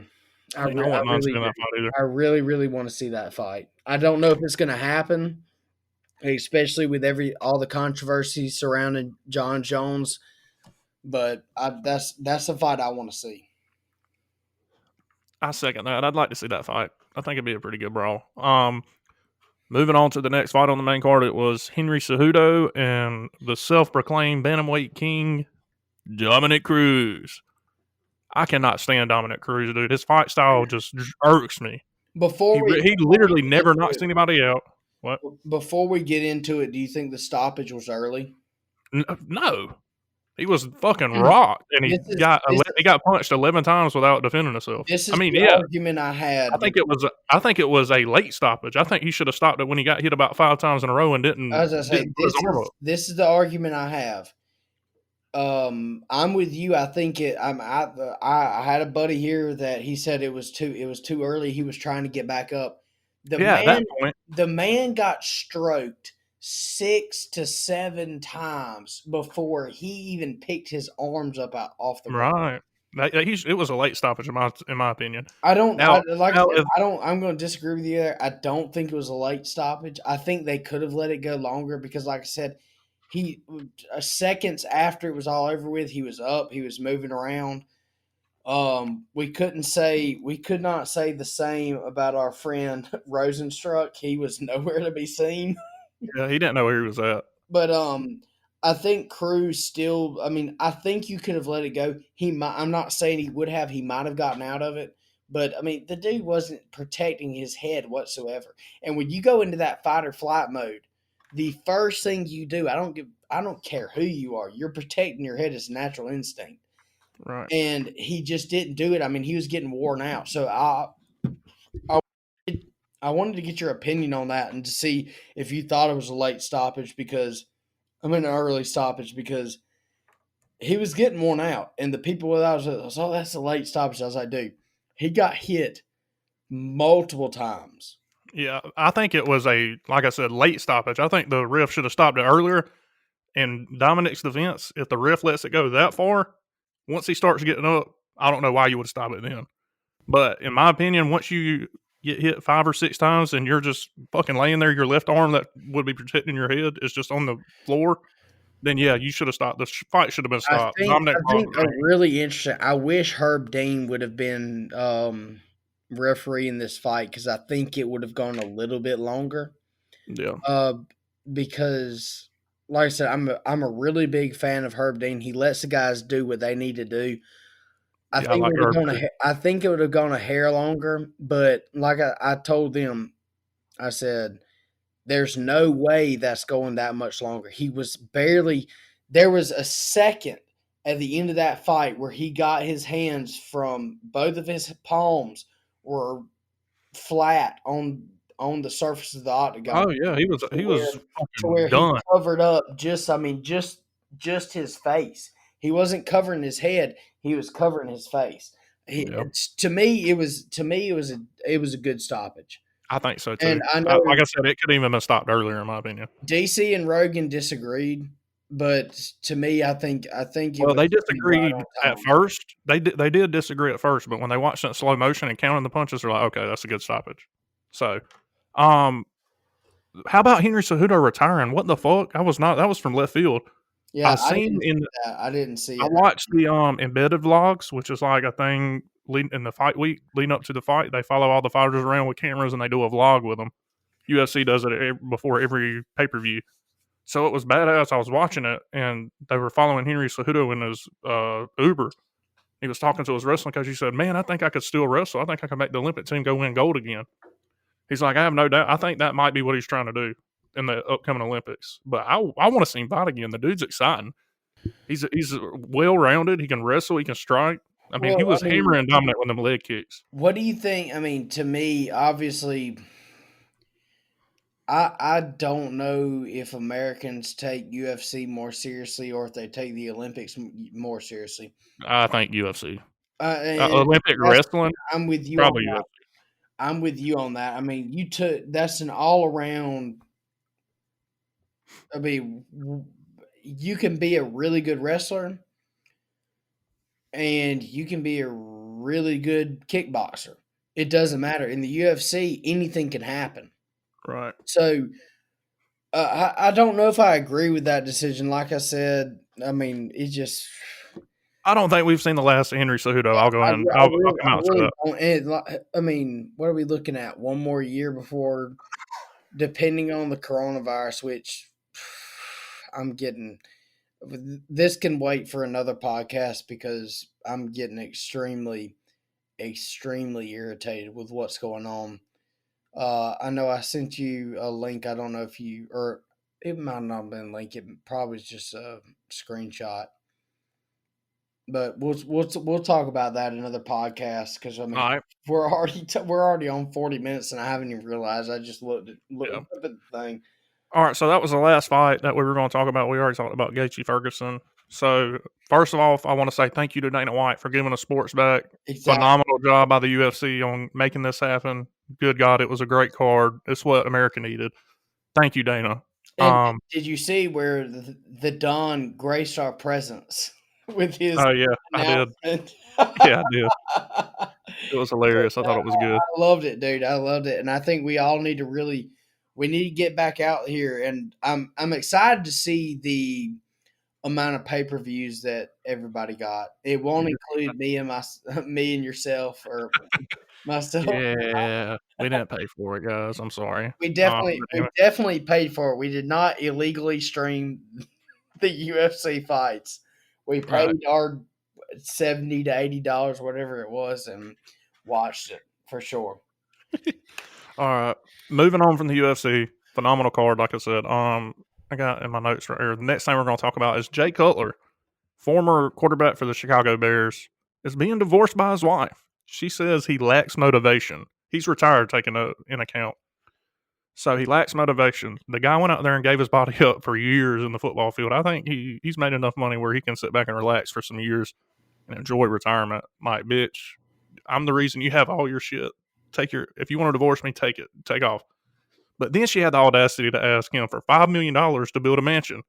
I mean, I wouldn't mind seeing do. that fight either. I really, really want to see that fight. I don't know if it's going to happen, especially with all the controversy surrounding John Jones. But that's the fight I want to see. I second that. I'd like to see that fight. I think it'd be a pretty good brawl. Moving on to the next fight on the main card, it was Henry Cejudo and the self-proclaimed bantamweight king, Dominic Cruz. I cannot stand Dominic Cruz, dude. His fight style just irks me. He literally never knocks anybody out. What? Before we get into it, do you think the stoppage was early? No. He was fucking rocked, and he got punched 11 times without defending himself. This is the argument I had. I think it was a late stoppage. I think he should have stopped it when he got hit about 5 times in a row and didn't. As I say, this is the argument I have. I'm with you. I think I had a buddy here that he said it was too early. He was trying to get back up. At that point, the man got stroked 6 to 7 times before he even picked his arms up off the ground. Right. It was a late stoppage in my opinion. I'm going to disagree with you there. I don't think it was a late stoppage. I think they could have let it go longer because, like I said, he seconds after it was all over with, he was up, he was moving around. We could not say the same about our friend Rosenstruck. He was nowhere to be seen. Yeah, he didn't know where he was at. But I think Cruz still. I mean, I think you could have let it go. I'm not saying he would have. He might have gotten out of it. But I mean, the dude wasn't protecting his head whatsoever. And when you go into that fight or flight mode, the first thing you do, I don't care who you are. You're protecting your head as a natural instinct. Right. And he just didn't do it. I mean, he was getting worn out. So I wanted to get your opinion on that and to see if you thought it was a late stoppage an early stoppage because he was getting worn out. And the people without that's a late stoppage. I was like, dude, he got hit multiple times. Yeah, I think it was like I said, late stoppage. I think the ref should have stopped it earlier. In Dominic's defense, if the ref lets it go that far, once he starts getting up, I don't know why you would stop it then. But in my opinion, once you get hit 5 or 6 times and you're just fucking laying there, your left arm that would be protecting your head is just on the floor, then yeah, you should have stopped. The fight should have been stopped. I think really interesting. I wish Herb Dean would have been refereeing this fight because I think it would have gone a little bit longer. Yeah. Because, like I said, I'm a really big fan of Herb Dean. He lets the guys do what they need to do. I think it would have gone a hair longer, but like I told them, I said, there's no way that's going that much longer. There was a second at the end of that fight where he got his hands from both of his palms were flat on the surface of the octagon. Oh yeah, he was to where done. He covered up just his face. He wasn't covering his head. He was covering his face. To me, it was a good stoppage. I think so too. And I know, like I said, it could even been stopped earlier, in my opinion. DC and Rogan disagreed, but to me, I think. Well, they disagreed at first. They did disagree at first, but when they watched it in slow motion and counting the punches, they're like, okay, that's a good stoppage. So, how about Henry Cejudo retiring? What the fuck? That was from left field. Yeah, I didn't see it. I watched the embedded vlogs, which is like a thing in the fight week leading up to the fight. They follow all the fighters around with cameras and they do a vlog with them. UFC does it before every pay-per-view. So it was badass. I was watching it and they were following Henry Cejudo in his Uber. He was talking to his wrestling coach. He said, man, I think I could still wrestle. I think I can make the Olympic team go win gold again. He's like, I have no doubt. I think that might be what he's trying to do in the upcoming Olympics. But I want to see him fight again. The dude's exciting. He's well-rounded. He can wrestle. He can strike. I mean, he was hammering Dominic with them leg kicks. What do you think? I mean, to me, obviously, I don't know if Americans take UFC more seriously or if they take the Olympics more seriously. I think UFC. Olympic wrestling? I'm with you. Probably UFC. I'm with you on that. I mean, that's an all around. I mean, you can be a really good wrestler, and you can be a really good kickboxer. It doesn't matter. In the UFC, anything can happen. Right. So I don't know if I agree with that decision. Like I said, I mean, it just. I don't think we've seen the last of Henry Cejudo. I'll go ahead and I'll come out and say that. don't. I mean, what are we looking at? One more year before, depending on the coronavirus, which I'm getting. This can wait for another podcast because I'm getting extremely, extremely irritated with what's going on. I know I sent you a link. I don't know if you, or it might not have been a link. It probably was just a screenshot. But we'll talk about that in another podcast because I mean All right. we're already on 40 minutes and I haven't even realized. I just looked up at the thing. All right, so that was the last fight that we were going to talk about. We already talked about Gaethje Ferguson. So first of all, I want to say thank you to Dana White for giving us sports back. Exactly. Phenomenal job by the UFC on making this happen. Good God, it was a great card. It's what America needed. Thank you, Dana. And did you see where the Don graced our presence with his? Oh yeah, I did. Yeah, I did. It was hilarious. I thought it was good. I loved it, dude. I loved it, and I think we all need to we need to get back out here. And I'm excited to see the amount of pay-per-views that everybody got. It won't include me and yourself or myself. Yeah, we didn't pay for it, guys. I'm sorry. We definitely paid for it. We did not illegally stream the UFC fights. We paid our $70 to $80, whatever it was, and watched it for sure. All right, moving on from the UFC, phenomenal card. Like I said, I got in my notes right here. The next thing we're going to talk about is Jay Cutler, former quarterback for the Chicago Bears, is being divorced by his wife. She says he lacks motivation. He's retired, taking in account. So he lacks motivation. The guy went out there and gave his body up for years in the football field. I think he's made enough money where he can sit back and relax for some years and enjoy retirement. Like, bitch, I'm the reason you have all your shit. If you want to divorce me, take it. Take off. But then she had the audacity to ask him for $5 million to build a mansion.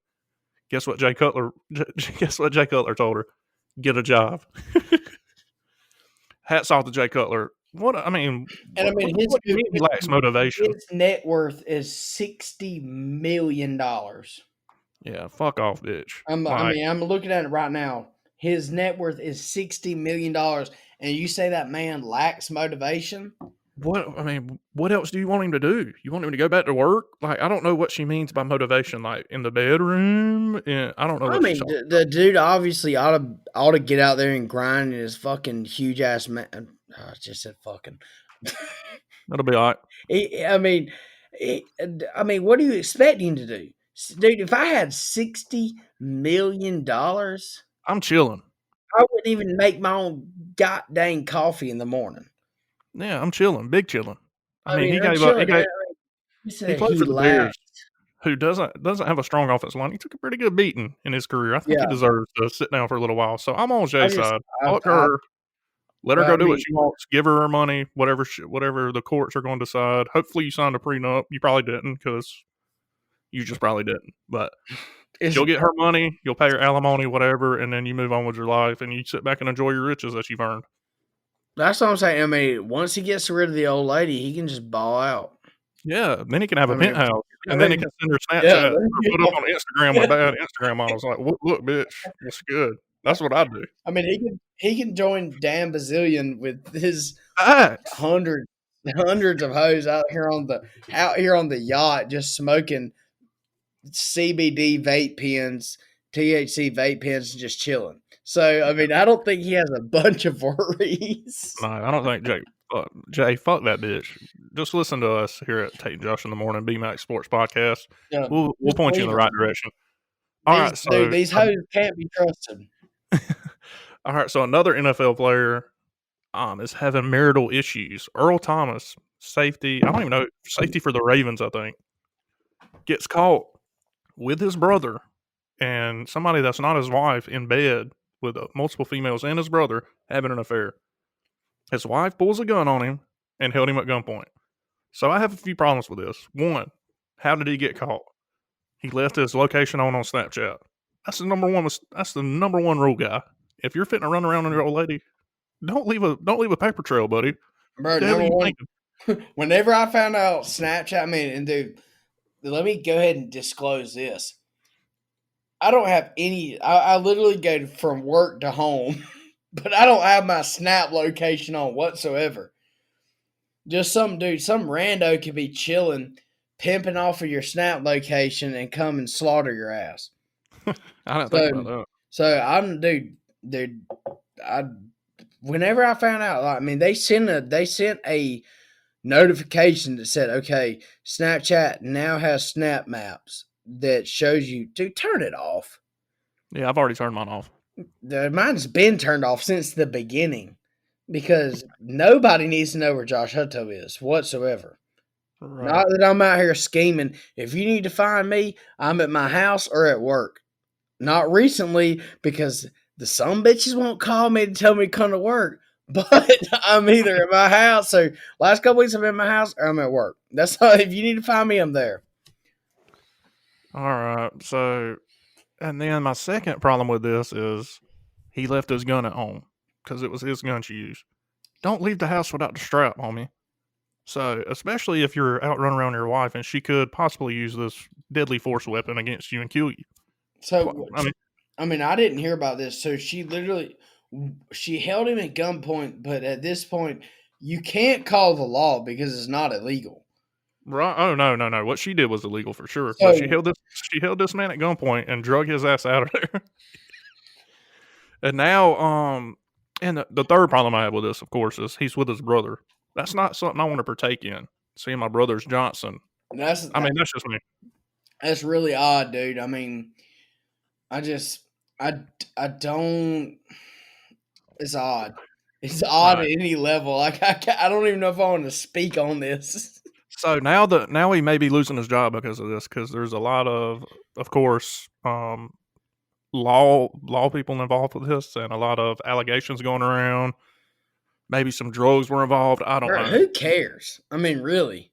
Guess what Jay Cutler told her? Get a job. Hats off to Jay Cutler. What do you mean he lacks motivation? His net worth is $60 million. Yeah, fuck off, bitch. I'm looking at it right now. His net worth is $60 million, and you say that man lacks motivation? What else do you want him to do? You want him to go back to work? Like, I don't know what she means by motivation. Like, in the bedroom? I don't know. The dude obviously ought to get out there and grind in his fucking huge ass man. I just said fucking. That'll be all right. What do you expect him to do, dude? If I had $60 million, I'm chilling. I wouldn't even make my own goddamn coffee in the morning. Yeah, I'm chilling. Big chilling. He gave up. He played for the Bears, who doesn't have a strong offensive line. He took a pretty good beating in his career. I think he deserves to sit down for a little while. So I'm on Jay's side. Fuck her. Let her go do what she wants. Give her money, whatever the courts are going to decide. Hopefully you signed a prenup. You probably didn't because you just probably didn't. But you'll get her money. You'll pay her alimony, whatever, and then you move on with your life and you sit back and enjoy your riches that you've earned. That's what I'm saying. Once he gets rid of the old lady, he can just ball out. Yeah, then he can have a penthouse, and then he can send her Snapchat or put up on Instagram with bad Instagram models. Like, look, bitch, it's good. That's what I do. He can join Dan Bazillion with his hundreds of hoes out here on the yacht, just smoking CBD vape pens, THC vape pens, and just chilling. So, I don't think he has a bunch of worries. No, I don't think Jay, fuck that bitch. Just listen to us here at Tate and Josh in the Morning, BMAX Sports Podcast. Yeah, we'll point you in the right direction. These hoes can't be trusted. All right, so another NFL player is having marital issues. Earl Thomas, safety. I don't even know. Safety for the Ravens, I think. Gets caught with his brother and somebody that's not his wife in bed with multiple females and his brother having an affair. His wife pulls a gun on him, and held him at gunpoint. So I have a few problems with this. One, how did he get caught? He left his location on Snapchat. That's the number one. That's the number one rule, guy. If you're fitting to run around on your old lady, don't leave a paper trail, buddy. Bro, The hell are number you one, thinking? whenever I found out Snapchat, I mean, and dude, let me go ahead and disclose this. I don't have any. I literally go from work to home, but I don't have my Snap location on whatsoever. Just some dude, some rando could be chilling, pimping off of your Snap location and come and slaughter your ass. I didn't think about that. So I'm dude. I whenever I found out, I mean, they sent a notification that said, okay, Snapchat now has Snap Maps that shows you. Dude, turn it off. Yeah, I've already turned mine off. Mine's been turned off since the beginning because nobody needs to know where Josh Hutto is whatsoever. Right. Not that I'm out here scheming. If you need to find me, I'm at my house or at work. Not recently because the some bitches won't call me to tell me to come to work. But I'm either at my house. So last couple weeks I'm in my house or I'm at work. That's all. If you need to find me, I'm there. All right. So, and then my second problem with this is he left his gun at home because it was his gun to use. Don't leave the house without the strap, homie. So, especially if you're out running around your wife and she could possibly use this deadly force weapon against you and kill you. So, I mean, I didn't hear about this. So she held him at gunpoint, but at this point, you can't call the law because it's not illegal. Right? Oh no! What she did was illegal for sure. So, but she held this man at gunpoint and drug his ass out of there. And now, and the third problem I have with this, of course, is he's with his brother. That's not something I want to partake in. Seeing my brother's Johnson. That's just me. That's really odd, dude. I mean, I don't. It's odd. It's odd at any level. Like I don't even know if I want to speak on this. So now he may be losing his job because of this. Because there's a lot of course, law people involved with this, and a lot of allegations going around. Maybe some drugs were involved. I don't know. Who cares? I mean, really.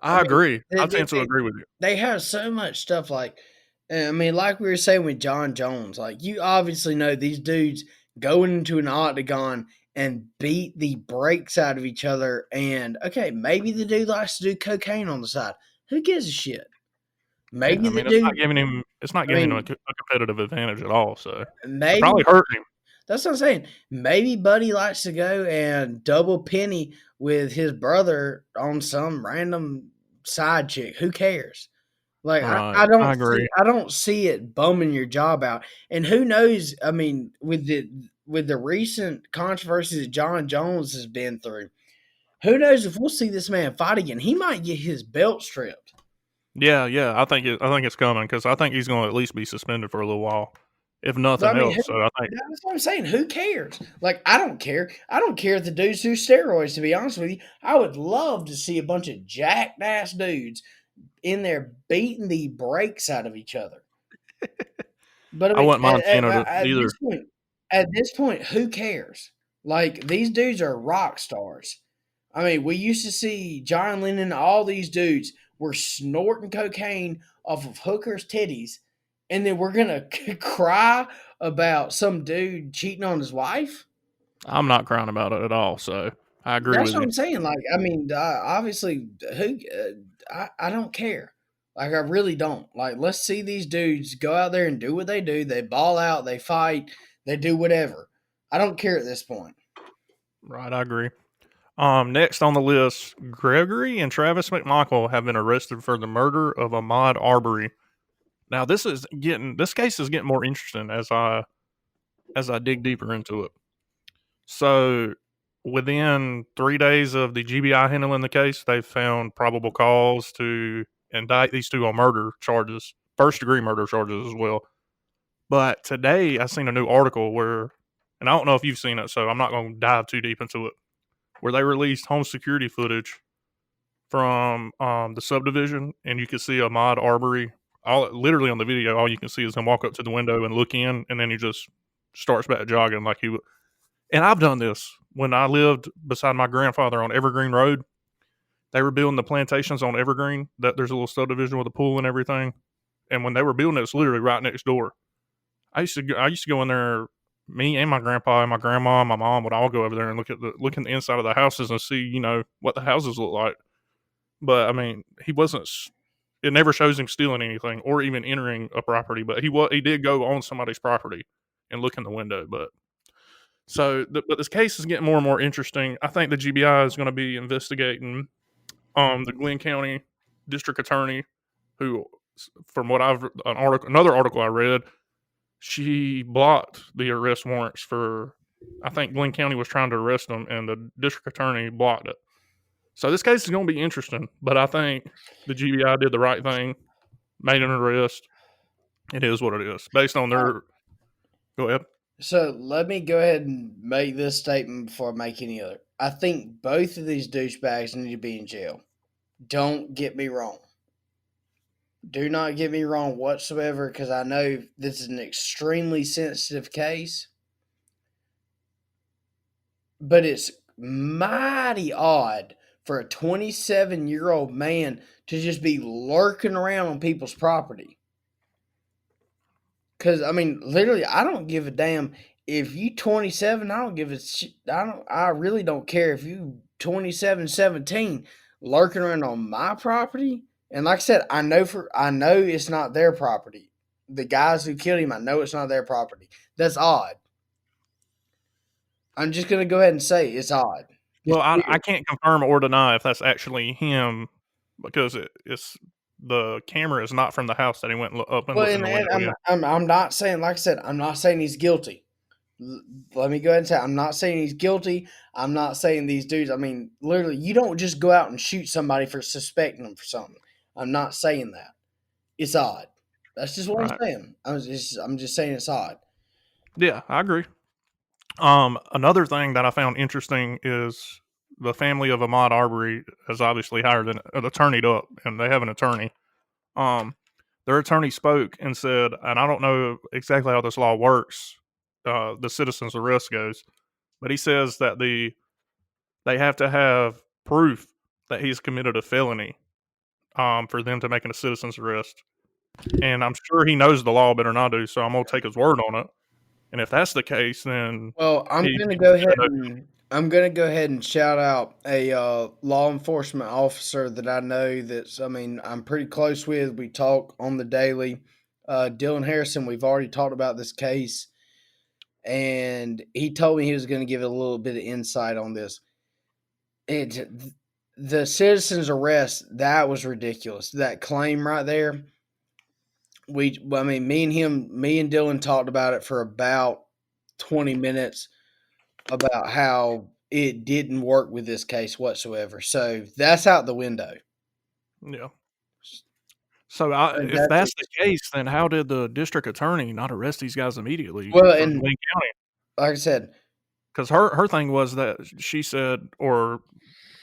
I agree. I tend to agree with you. They have so much stuff like, I mean, like we were saying with John Jones, like you obviously know these dudes going into an octagon and beat the brakes out of each other. And okay, maybe the dude likes to do cocaine on the side. Who gives a shit? Maybe it's not giving him a competitive advantage at all. So maybe probably hurt him. That's what I'm saying. Maybe Buddy likes to go and double penny with his brother on some random side chick. Who cares? Like I don't see it bumming your job out. And who knows? I mean, with the recent controversies that John Jones has been through, who knows if we'll see this man fight again? He might get his belt stripped. Yeah. I think it's coming because I think he's going to at least be suspended for a little while. If nothing else, so I think that's what I'm saying. Who cares? Like, I don't care. I don't care if the dudes do steroids. To be honest with you, I would love to see a bunch of jacked ass dudes in there beating the brakes out of each other. But I want Montana either. At this point, who cares? Like, these dudes are rock stars. I mean, we used to see John Lennon. All these dudes were snorting cocaine off of hookers' titties. And then we're going to cry about some dude cheating on his wife? I'm not crying about it at all, so I agree with you. That's what I'm saying. Like, I mean, obviously, I don't care. Like, I really don't. Like, let's see these dudes go out there and do what they do. They ball out, they fight, they do whatever. I don't care at this point. Right, I agree. Next on the list, Gregory and Travis McMichael have been arrested for the murder of Ahmaud Arbery. Now this case is getting more interesting as I dig deeper into it. So within 3 days of the GBI handling the case, they found probable cause to indict these two on murder charges, first-degree murder charges as well. But today I seen a new article where, and I don't know if you've seen it, so I'm not going to dive too deep into it, where they released home security footage from the subdivision, and you could see Ahmaud Arbery. Literally on the video, all you can see is him walk up to the window and look in, and then he just starts back jogging like And I've done this when I lived beside my grandfather on Evergreen Road. They were building the plantations on Evergreen. That there's a little subdivision with a pool and everything. And when they were building it, it's literally right next door. I used to go in there. Me and my grandpa and my grandma and my mom would all go over there and look in the inside of the houses and see, what the houses look like. But I mean, he wasn't. It never shows him stealing anything or even entering a property. But he did go on somebody's property and look in the window. But this case is getting more and more interesting. I think the GBI is going to be investigating the Glenn County District Attorney, who, from what another article I read, she blocked the arrest warrants for. I think Glenn County was trying to arrest them, and the district attorney blocked it. So this case is going to be interesting, but I think the GBI did the right thing, made an arrest. It is what it is, based on their. Go ahead. So let me go ahead and make this statement before I make any other. I think both of these douchebags need to be in jail. Don't get me wrong. Do not get me wrong whatsoever, because I know this is an extremely sensitive case. But it's mighty odd for a 27-year-old man to just be lurking around on people's property. Because, I mean, literally, I don't give a damn. If you 27, I don't give a shit. I really don't care if you 27, 17, lurking around on my property. And like I said, I know it's not their property. The guys who killed him, I know it's not their property. That's odd. I'm just going to go ahead and say it's odd. Well, I can't confirm or deny if that's actually him, because it's the camera is not from the house that he went up and looked in the window. I'm not saying, like I said, I'm not saying he's guilty. Let me go ahead and say, I'm not saying he's guilty. I'm not saying these dudes. I mean, literally, you don't just go out and shoot somebody for suspecting them for something. I'm not saying that. It's odd. That's just what I'm saying. I'm just saying it's odd. Yeah, I agree. Another thing that I found interesting is the family of Ahmaud Arbery has obviously hired an attorney up, and they have an attorney. Their attorney spoke and said, and I don't know exactly how this law works, the citizen's arrest goes, but he says that they have to have proof that he's committed a felony for them to make a citizen's arrest. And I'm sure he knows the law better than I do, so I'm going to take his word on it. And if that's the case, then I'm going to go ahead and shout out a law enforcement officer that I know I'm pretty close with. We talk on the daily. Dylan Harrison, we've already talked about this case, and he told me he was going to give it a little bit of insight on this. The citizen's arrest, that was ridiculous. That claim right there. Me and Dylan talked about it for about 20 minutes about how it didn't work with this case whatsoever. So that's out the window. Yeah. So if that's the case, then how did the district attorney not arrest these guys immediately? Well, in Glenn County? Like I said, because her thing was that she said, or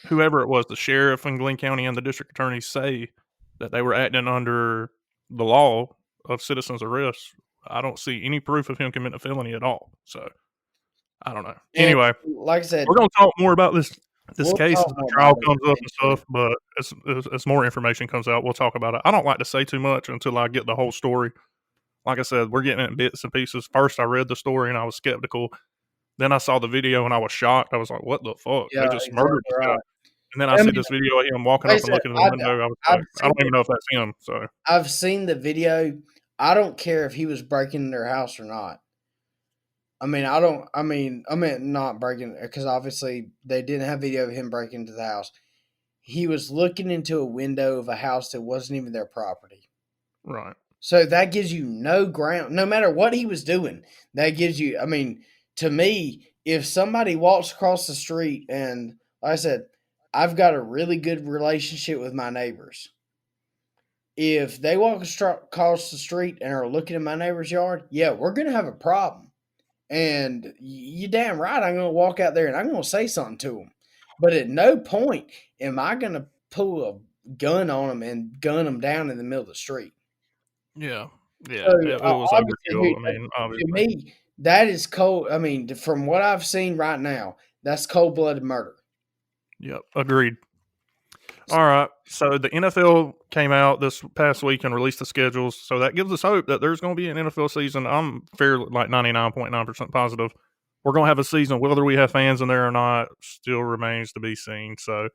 whoever it was, the sheriff in Glenn County and the district attorney say that they were acting under the law of citizen's arrest. I don't see any proof of him committing a felony at all. So I don't know. Anyway, like I said, we're going to talk more about this case as the trial comes up and stuff. But as more information comes out, we'll talk about it. I don't like to say too much until I get the whole story. Like I said, we're getting it in bits and pieces. First, I read the story and I was skeptical. Then I saw the video and I was shocked. I was like, "What the fuck? Yeah, they just murdered this guy." And then I see this video of him walking up and looking in the window. I was like, I don't even know if that's him. So I've seen the video. I don't care if he was breaking in their house or not. Not breaking, because obviously they didn't have video of him breaking into the house. He was looking into a window of a house that wasn't even their property. Right. So that gives you no ground, no matter what he was doing. That gives you, to me, if somebody walks across the street, and like I said, I've got a really good relationship with my neighbors. If they walk across the street and are looking at my neighbor's yard, yeah, we're going to have a problem. And you damn right I'm going to walk out there and I'm going to say something to them. But at no point am I going to pull a gun on them and gun them down in the middle of the street. Yeah. Yeah. So, it was overkill. Obviously. To me, That is cold. I mean, from what I've seen right now, that's cold-blooded murder. Yep, agreed. All right, so the NFL came out this past week and released the schedules, so that gives us hope that there's going to be an NFL season. I'm fairly like 99.9% positive we're going to have a season, whether we have fans in there or not. Still remains to be seen. So,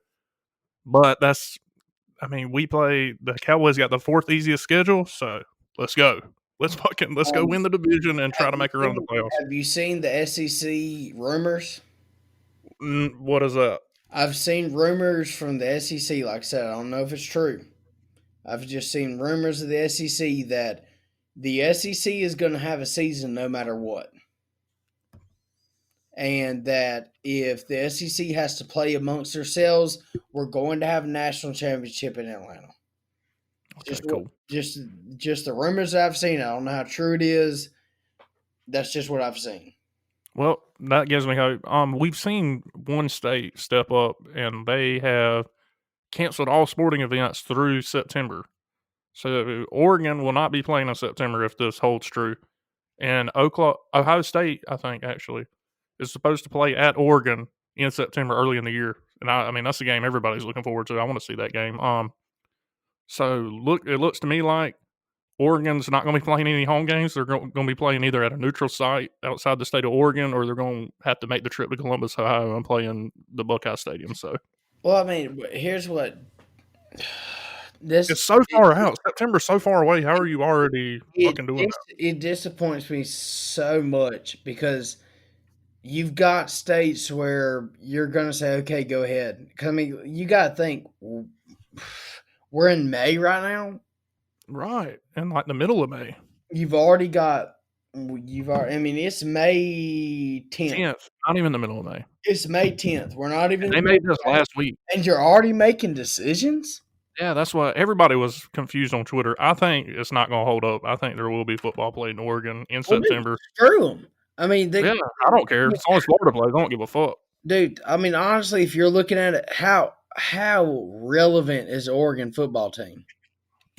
but that's, I mean, the Cowboys got the fourth easiest schedule, so let's go. Let's go win the division and try to make a run in the playoffs. Have you seen the SEC rumors? What is that? I've seen rumors from the SEC. Like I said, I don't know if it's true. I've just seen rumors of the SEC that the SEC is going to have a season no matter what. And that if the SEC has to play amongst themselves, we're going to have a national championship in Atlanta. Okay, cool. Just the rumors I've seen. I don't know how true it is. That's just what I've seen. Well, that gives me hope. We've seen one state step up, and they have canceled all sporting events through September. So Oregon will not be playing in September if this holds true. And Ohio State, I think, actually, is supposed to play at Oregon in September, early in the year. And I mean, that's the game everybody's looking forward to. I want to see that game. So it looks to me like Oregon's not going to be playing any home games. They're going to be playing either at a neutral site outside the state of Oregon, or they're going to have to make the trip to Columbus, Ohio, and play in the Buckeye Stadium. So, well, I mean, here's what it's so far out. September's so far away. How are you already fucking doing that? It disappoints me so much because you've got states where you're going to say, okay, go ahead. I mean, you got to think, we're in May right now. Right. And like the middle of May. I mean, it's May 10th. Not even the middle of May. It's May 10th. We're not even. They made this last week. And you're already making decisions? Yeah, that's why everybody was confused on Twitter. I think it's not going to hold up. I think there will be football played in Oregon in September. Screw them. I mean, I don't care. As long as Florida plays, I don't give a fuck. Dude, I mean, honestly, if you're looking at it, how relevant is the Oregon football team?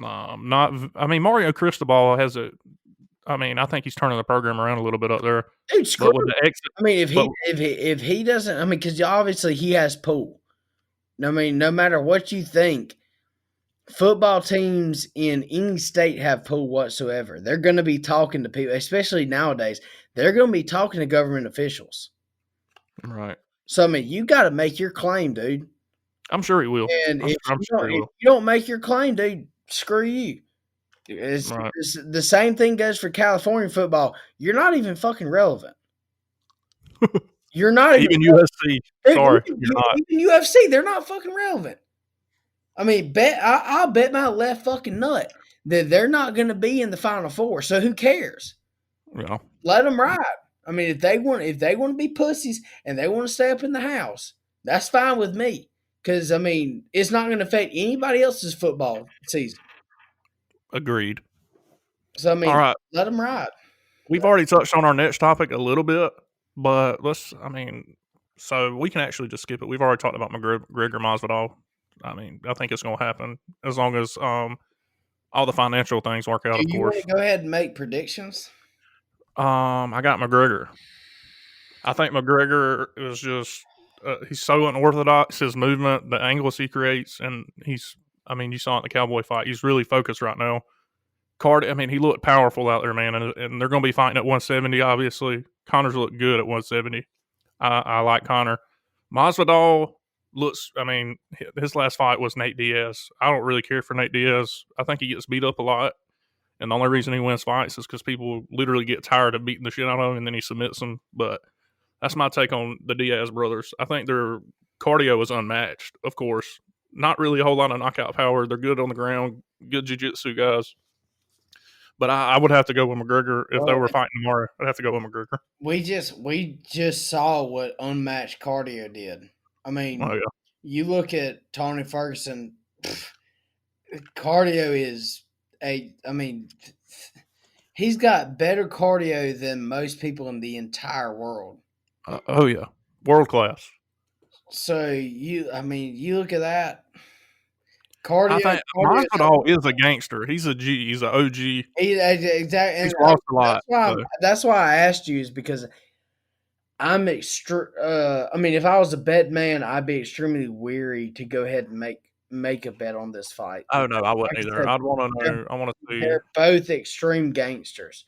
Mario Cristobal has a. I mean, I think he's turning the program around a little bit up there. Dude, screw him. I mean, if he doesn't, I mean, because obviously he has pull. I mean, no matter what you think, football teams in any state have pull whatsoever. They're going to be talking to people, especially nowadays. They're going to be talking to government officials. Right. So, I mean, you got to make your claim, dude. I'm sure he will. And if you don't make your claim, dude, screw you. It's the same thing goes for California football. You're not even fucking relevant. You're not even UFC. Sorry, you're not. Even UFC, they're not fucking relevant. I mean, I'll bet my left fucking nut that they're not going to be in the Final Four. So who cares? Yeah. Let them ride. I mean, if they want to be pussies and they want to stay up in the house, that's fine with me. Because I mean, it's not going to affect anybody else's football season. Agreed. So I mean, all right, let them ride. We've already touched on our next topic a little bit, but so we can actually just skip it. We've already talked about McGregor Masvidal. I mean, I think it's going to happen as long as all the financial things work out. Of course. Want to go ahead and make predictions? I got McGregor. I think McGregor is just he's so unorthodox. His movement, the angles he creates, and you saw it in the Cowboy fight. He's really focused right now. He looked powerful out there, man, and they're going to be fighting at 170, obviously. Connor's looked good at 170. I like Connor. Masvidal his last fight was Nate Diaz. I don't really care for Nate Diaz. I think he gets beat up a lot, and the only reason he wins fights is because people literally get tired of beating the shit out of him, and then he submits them. But that's my take on the Diaz brothers. I think their cardio is unmatched, of course. Not really a whole lot of knockout power. They're good on the ground, good jiu-jitsu guys. But I would have to go with McGregor if they were fighting tomorrow. I'd have to go with McGregor. We just saw what unmatched cardio did. I mean, You look at Tony Ferguson. Cardio is he's got better cardio than most people in the entire world. World class. So you look at that. Cardio. I think Masvidal is a gangster. He's a G. He's an OG. Exactly. He's lost a lot. That's why I asked you, is because I'm I mean, if I was a bet man, I'd be extremely weary to go ahead and make a bet on this fight. Oh no, I wouldn't Like I either. said, I'd want to know. I want to see. they're both extreme gangsters.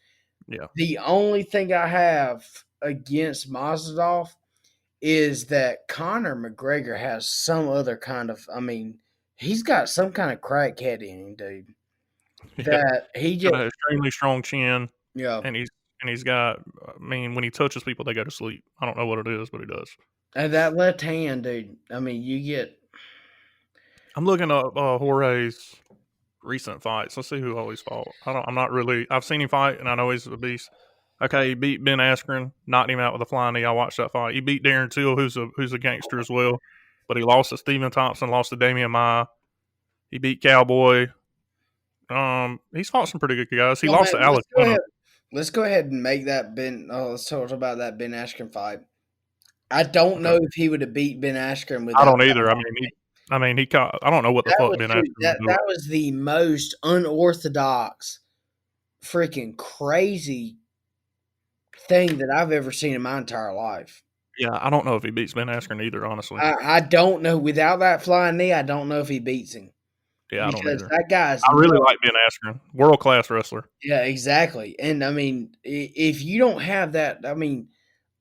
Yeah. The only thing I have against Masvidal is that Conor McGregor has some other kind of. I mean, he's got some kind of crackhead in him, dude. That he Got just an extremely strong chin, yeah. and he's got. I mean, when he touches people, they go to sleep. I don't know what it is, but he does. And that left hand, dude. I mean, you get. I'm looking up Jorge's recent fights. Let's see who all he's fought. I'm not really. I've seen him fight, and I know he's a beast. Okay, he beat Ben Askren, knocked him out with a flying knee. I watched that fight. He beat Darren Till, who's a gangster as well, but he lost to Stephen Thompson, lost to Damian Maia. He beat Cowboy. He's fought some pretty good guys. He lost to Alex. Let's go ahead and make that Ben. Oh, let's talk about that Ben Askren fight. I don't know if he would have beat Ben Askren without. I don't either. I don't know what the fuck Ben Askren was doing. That was the most unorthodox, freaking crazy thing that I've ever seen in my entire life. Yeah, I don't know if he beats Ben Askren either, honestly. I don't know. Without that flying knee, I don't know if he beats him. Yeah, I don't either. That guy's. I really like Ben Askren, world class wrestler. Yeah, exactly. And I mean, if you don't have that, I mean,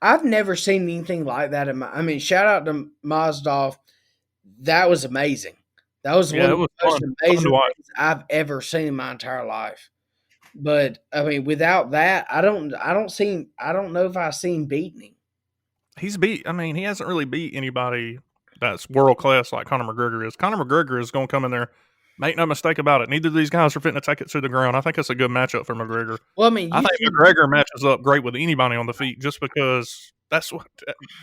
I've never seen anything like that. I mean, shout out to Masvidal. That was amazing. That was one of the most amazing things I've ever seen in my entire life. But I mean, without that, I don't know if I've seen beating him. He's beat. I mean, he hasn't really beat anybody that's world class like Conor McGregor is. Conor McGregor is going to come in there. Make no mistake about it. Neither of these guys are fitting to take it to the ground. I think it's a good matchup for McGregor. Well, I mean, I think McGregor matches up great with anybody on the feet just because that's what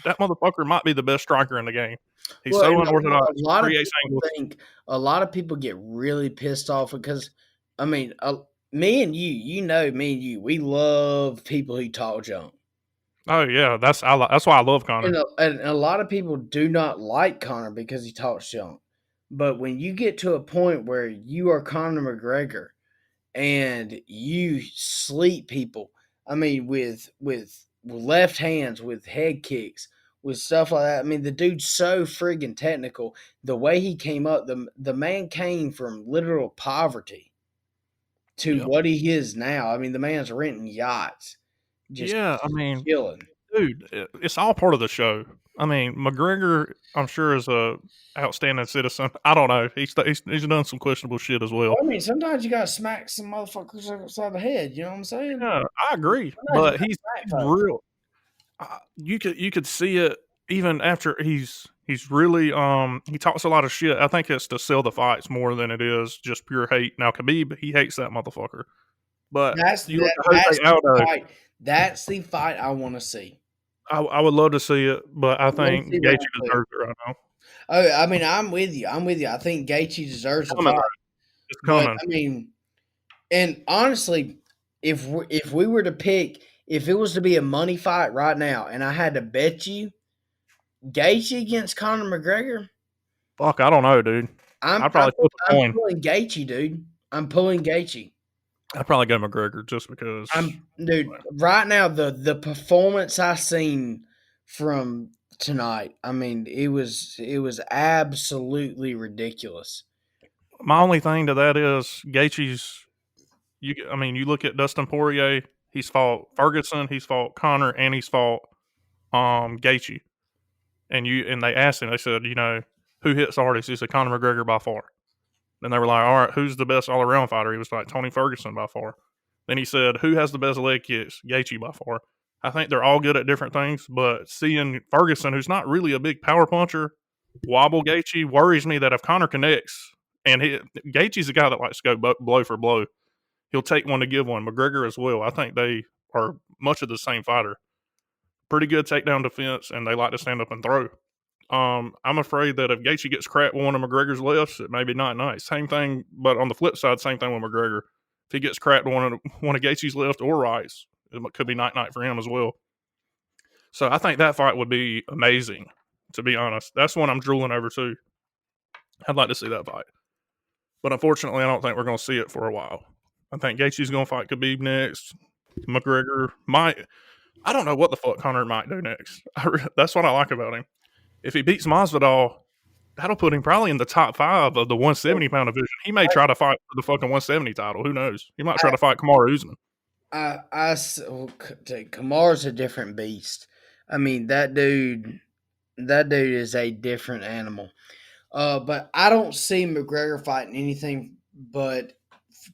that motherfucker might be the best striker in the game. He's so unorthodox. A lot of people get really pissed off because, I mean, me and you, we love people who talk junk. Oh yeah, that's why I love Conor. And a lot of people do not like Conor because he talks junk. But when you get to a point where you are Conor McGregor and you sleep people, I mean, with left hands, with head kicks, with stuff like that. I mean, the dude's so friggin' technical. The way he came up, the man came from literal poverty to what he is now. I mean, the man's renting yachts. Chilling. Dude, it's all part of the show. I mean, McGregor, I'm sure, is a outstanding citizen. I don't know. He's done some questionable shit as well. I mean, sometimes you gotta smack some motherfuckers upside the head. You know what I'm saying? Yeah, I agree. But he's real. You could see it even after he's really he talks a lot of shit. I think it's to sell the fights more than it is just pure hate. Now Khabib, he hates that motherfucker. But that's the fight I want to see. I would love to see it, but I think Gaethje deserves it right now. Oh, I mean, I'm with you. I think Gaethje deserves the fight. It's coming. But, I mean, and honestly, if we were to pick, if it was to be a money fight right now, and I had to bet you Gaethje against Conor McGregor, fuck, I don't know, dude. I'd probably flip a coin. I'm pulling Gaethje, dude. I'm pulling Gaethje. I'd probably go McGregor just because. Right now, the performance I seen from tonight, I mean, it was absolutely ridiculous. My only thing to that is Gaethje's. You look at Dustin Poirier. He's fought Ferguson. He's fought Conor, and he's fought Gaethje. And they asked him. They said, who hits hardest? He said Conor McGregor by far. Then they were like, all right, who's the best all-around fighter? He was like, Tony Ferguson by far. Then he said, who has the best leg kicks? Gaethje by far. I think they're all good at different things, but seeing Ferguson, who's not really a big power puncher, wobble Gaethje worries me that if Conor connects, and Gaethje's a guy that likes to go blow for blow, he'll take one to give one. McGregor as well. I think they are much of the same fighter. Pretty good takedown defense, and they like to stand up and throw. I'm afraid that if Gaethje gets cracked with one of McGregor's lefts, it may be night. Same thing, but on the flip side, same thing with McGregor. If he gets cracked with one of Gaethje's left or rights, it could be night for him as well. So I think that fight would be amazing, to be honest. That's one I'm drooling over too. I'd like to see that fight. But unfortunately, I don't think we're going to see it for a while. I think Gaethje's going to fight Khabib next. McGregor might. I don't know what the fuck Conor might do next. That's what I like about him. If he beats Masvidal, that'll put him probably in the top 5 of the 170-pound division. He may try to fight for the fucking 170 title. Who knows? He might try to fight Kamaru Usman. Kamar's a different beast. I mean, that dude is a different animal. But I don't see McGregor fighting anything but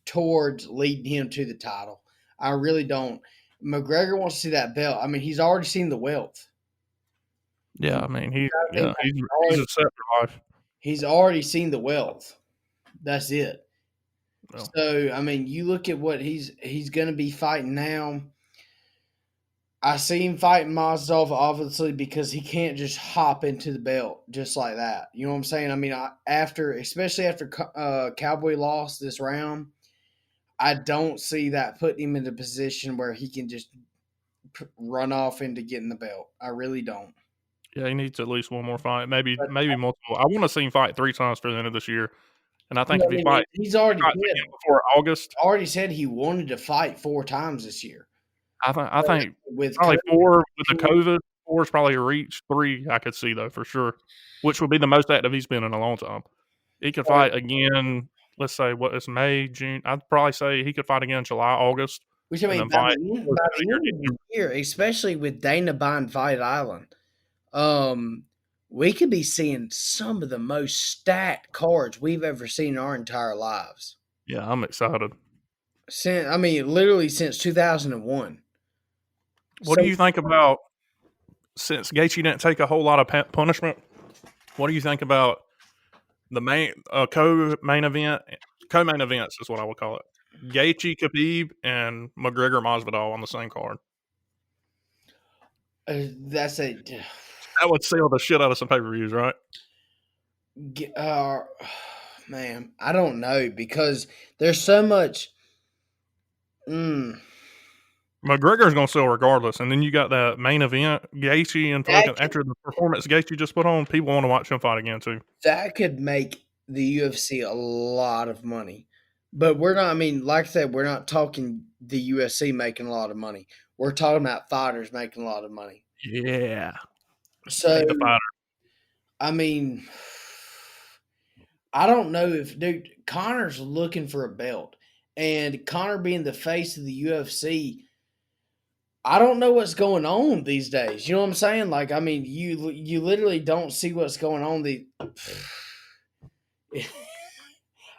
towards leading him to the title. I really don't. McGregor wants to see that belt. I mean, he's already seen the wealth. Yeah, I mean, he's a set for life. He's already seen the wealth. That's it. Well, So, I mean, you look at what he's going to be fighting now. I see him fighting Masvidal, obviously, because he can't just hop into the belt just like that. You know what I'm saying? I mean, especially after Cowboy lost this round, I don't see that putting him in a position where he can just run off into getting the belt. I really don't. yeah, he needs at least one more fight, maybe multiple. I want to see him fight 3 times for the end of this year, and I think if he fights, he's already before August, already said he wanted to fight 4 times this year. I think with probably COVID, 4 with the COVID. 4 is probably a reach. 3 I could see though for sure, which would be the most active he's been in a long time. He could fight again. Let's say it's May, June. I'd probably say he could fight again July, August. Which I mean, by the end of the year, especially with Dana buying Fight Island, we could be seeing some of the most stacked cards we've ever seen in our entire lives. Yeah, I'm excited. Literally since 2001. What do you think about, since Gaethje didn't take a whole lot of punishment, what do you think about the co-main events is what I would call it. Gaethje, Khabib, and McGregor, Masvidal on the same card. That would sell the shit out of some pay-per-views, right? Man, I don't know, because there's so much. McGregor's going to sell regardless, and then you got that main event, Gaethje, and after the performance Gaethje just put on, people want to watch him fight again too. That could make the UFC a lot of money, but we're not. I mean, like I said, we're not talking the UFC making a lot of money. We're talking about fighters making a lot of money. Yeah. So, I mean, I don't know if Conor's looking for a belt, and Conor being the face of the UFC. I don't know what's going on these days. You know what I'm saying? Like, I mean, you literally don't see what's going on.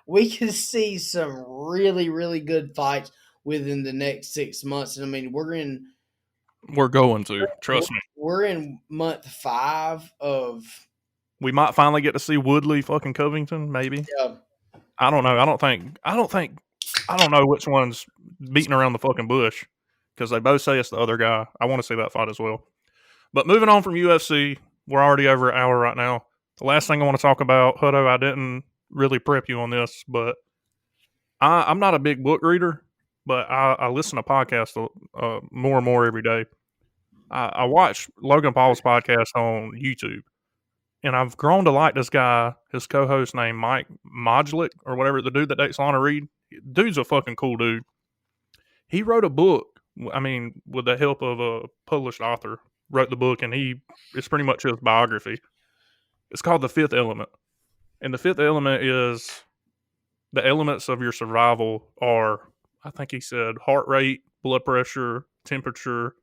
We can see some really, really good fights within the next 6 months. And I mean, we're going to, trust me. We're in month 5 of. We might finally get to see Woodley fucking Covington, maybe. Yeah. I don't know. I don't know which one's beating around the fucking bush, because they both say it's the other guy. I want to see that fight as well. But moving on from UFC, we're already over an hour right now. The last thing I want to talk about, Hutto, I didn't really prep you on this, but I'm not a big book reader, but I listen to podcasts more and more every day. I watch Logan Paul's podcast on YouTube, and I've grown to like this guy, his co-host named Mike Modlik, or whatever, the dude that dates Lana Reed. Dude's a fucking cool dude. He wrote a book. I mean, with the help of a published author, wrote the book, and it's pretty much his biography. It's called The Fifth Element. And the fifth element is, the elements of your survival are, I think he said, heart rate, blood pressure, temperature.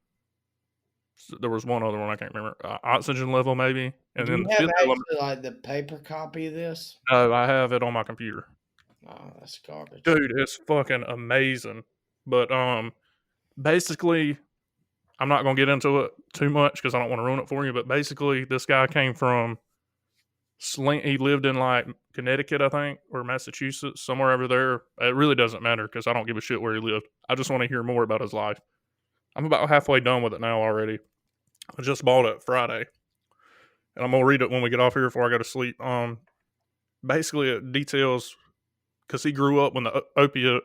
There was one other one I can't remember. Oxygen level, maybe. And then the fifth element, like the paper copy of this? No, I have it on my computer. Oh, that's garbage. Dude, it's fucking amazing. But basically, I'm not going to get into it too much because I don't want to ruin it for you. But basically, this guy came from he lived in like Connecticut, I think, or Massachusetts, somewhere over there. It really doesn't matter because I don't give a shit where he lived. I just want to hear more about his life. I'm about halfway done with it now already. I just bought it Friday, and I'm gonna read it when we get off here before I go to sleep. Basically, it details, because he grew up when the opioid,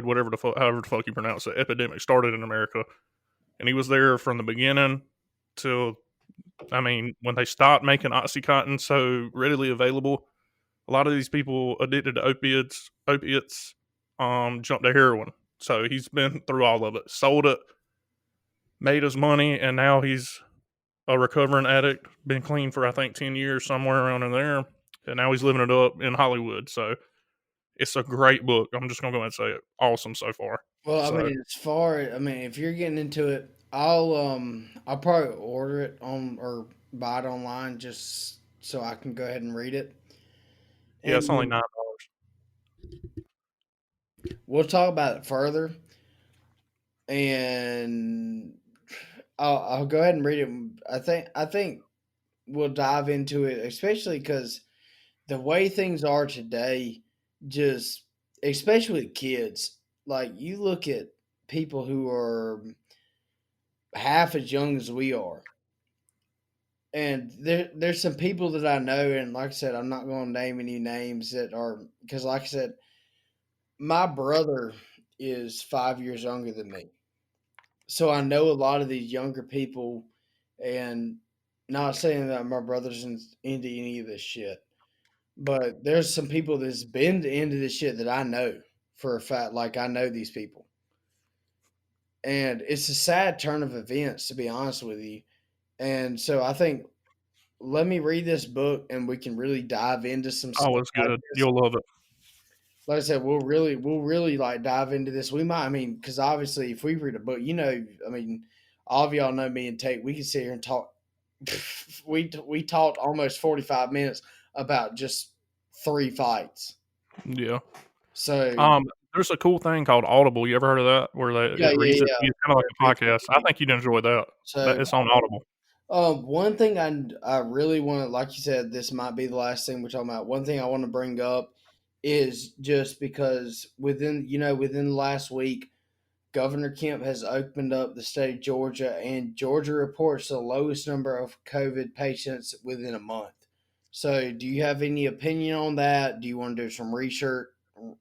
whatever the fuck, however the fuck you pronounce it, epidemic started in America, and he was there from the beginning till, I mean, when they stopped making OxyContin so readily available, a lot of these people addicted to opiates, jump to heroin. So he's been through all of it, sold it, made his money, and now he's a recovering addict. Been clean for I think 10 years, somewhere around in there, and now he's living it up in Hollywood. So it's a great book. I'm just gonna go ahead and say it. Awesome so far. Well, I So mean, if you're getting into it, I'll probably order it on or buy it online just so I can go ahead and read it. yeah, And it's only then $9. we'll talk about it further, and I'll go ahead and read it. I think we'll dive into it, especially because the way things are today, just especially with kids, like you look at people who are half as young as we are. And there's some people that I know, and like I said, I'm not going to name any names that are because, like I said, my brother is 5 years younger than me, so I know a lot of these younger people. And not saying that my brother's into any of this shit, but there's some people that's been into this shit that I know for a fact. Like I know these people, and it's a sad turn of events, to be honest with you. And so I think let me read this book and we can really dive into some Oh, stuff it's like good. this. You'll love it. Like I said, we'll really like dive into this. We might, I mean, because obviously, if we read a book, I mean, all of y'all know me and Tate. We can sit here and talk. We talked almost 45 minutes about just 3 fights. Yeah. So There's a cool thing called Audible. You ever heard of that? Where yeah, it yeah, reads it yeah. to you, kind of like a podcast. I think you'd enjoy that. So It's on Audible. one thing I really want to, like you said, this might be the last thing we're talking about. One thing I want to bring up is just because within the last week, Governor Kemp has opened up the state of Georgia, and Georgia reports the lowest number of COVID patients within a month. So, do you have any opinion on that? Do you want to do some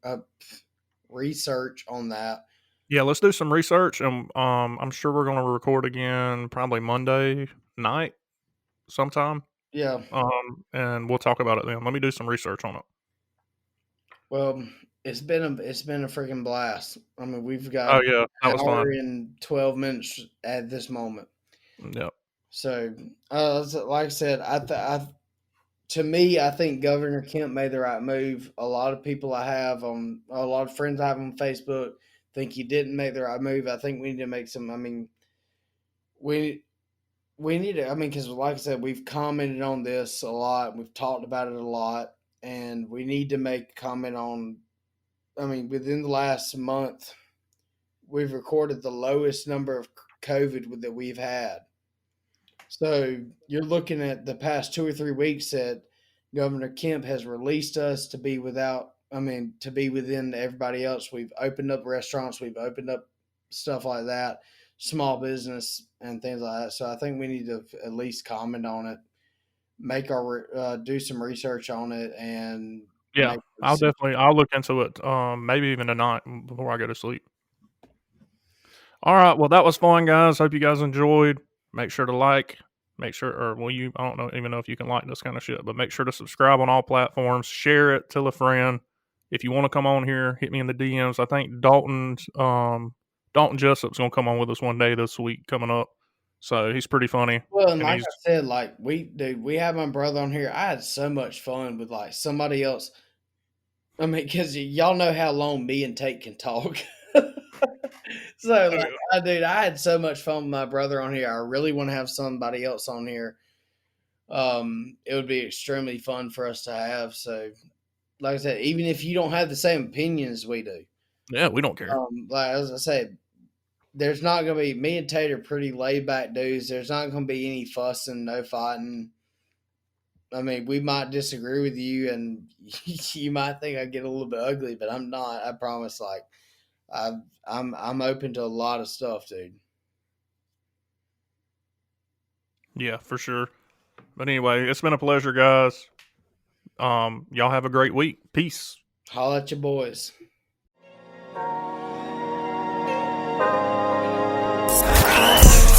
uh, research on that? Yeah, let's do some research, and I'm sure we're going to record again probably Monday night sometime. Yeah. And we'll talk about it then. Let me do some research on it. Well, it's been a freaking blast. I mean, we've got Oh yeah, that an was hour fun. and 12 minutes at this moment. Yeah, So, like I said, to me, I think Governor Kemp made the right move. A lot of people a lot of friends I have on Facebook think he didn't make the right move. I think we need to make some. I mean, we we need to. I mean, because like I said, we've commented on this a lot. We've talked about it a lot, and we need to make a comment on. I mean, within the last month, we've recorded the lowest number of COVID that we've had. So you're looking at the past 2 or 3 weeks that Governor Kemp has released us to be to be within everybody else. We've opened up restaurants, we've opened up stuff like that, small business and things like that. So I think we need to at least comment on it, do some research on it, and yeah. make a decision. I'll look into it. Maybe even tonight before I go to sleep. All right. Well, that was fun, guys. Hope you guys enjoyed. Make sure to like. Make sure, or well, I don't know, even know if you can like this kind of shit, but make sure to subscribe on all platforms. Share it, tell a friend. If you want to come on here, hit me in the DMs. I think Dalton Jessup's gonna come on with us one day this week coming up. So he's pretty funny. Well, and And like he's I said, like we had my brother on here. I had so much fun with like somebody else. I mean, because y'all know how long me and Tate can talk. So, like, I had so much fun with my brother on here. I really want to have somebody else on here. It would be extremely fun for us to have. So, like I said, even if you don't have the same opinion as we do, yeah, we don't care. like as I said, there's not going to be me and Tate are pretty laid back dudes. There's not going to be any fussing, no fighting. I mean, we might disagree with you, and you might think I get a little bit ugly, but I'm not. I promise. Like, I'm open to a lot of stuff, dude. Yeah, for sure. But anyway, it's been a pleasure, guys. Y'all have a great week. Peace. Holla at your boys.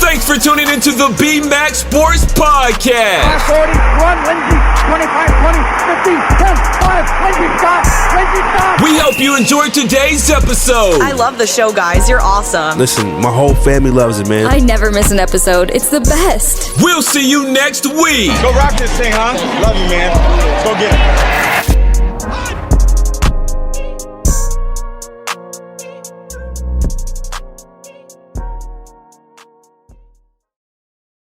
Thanks for tuning into the B-Max Sports Podcast. 40, run, Lindsay, 25, 20, 15, 10, 5, Lindsay, stop. We hope you enjoyed today's episode. I love the show, guys. You're awesome. Listen, my whole family loves it, man. I never miss an episode. It's the best. We'll see you next week. Go rock this thing, huh? Love you, man.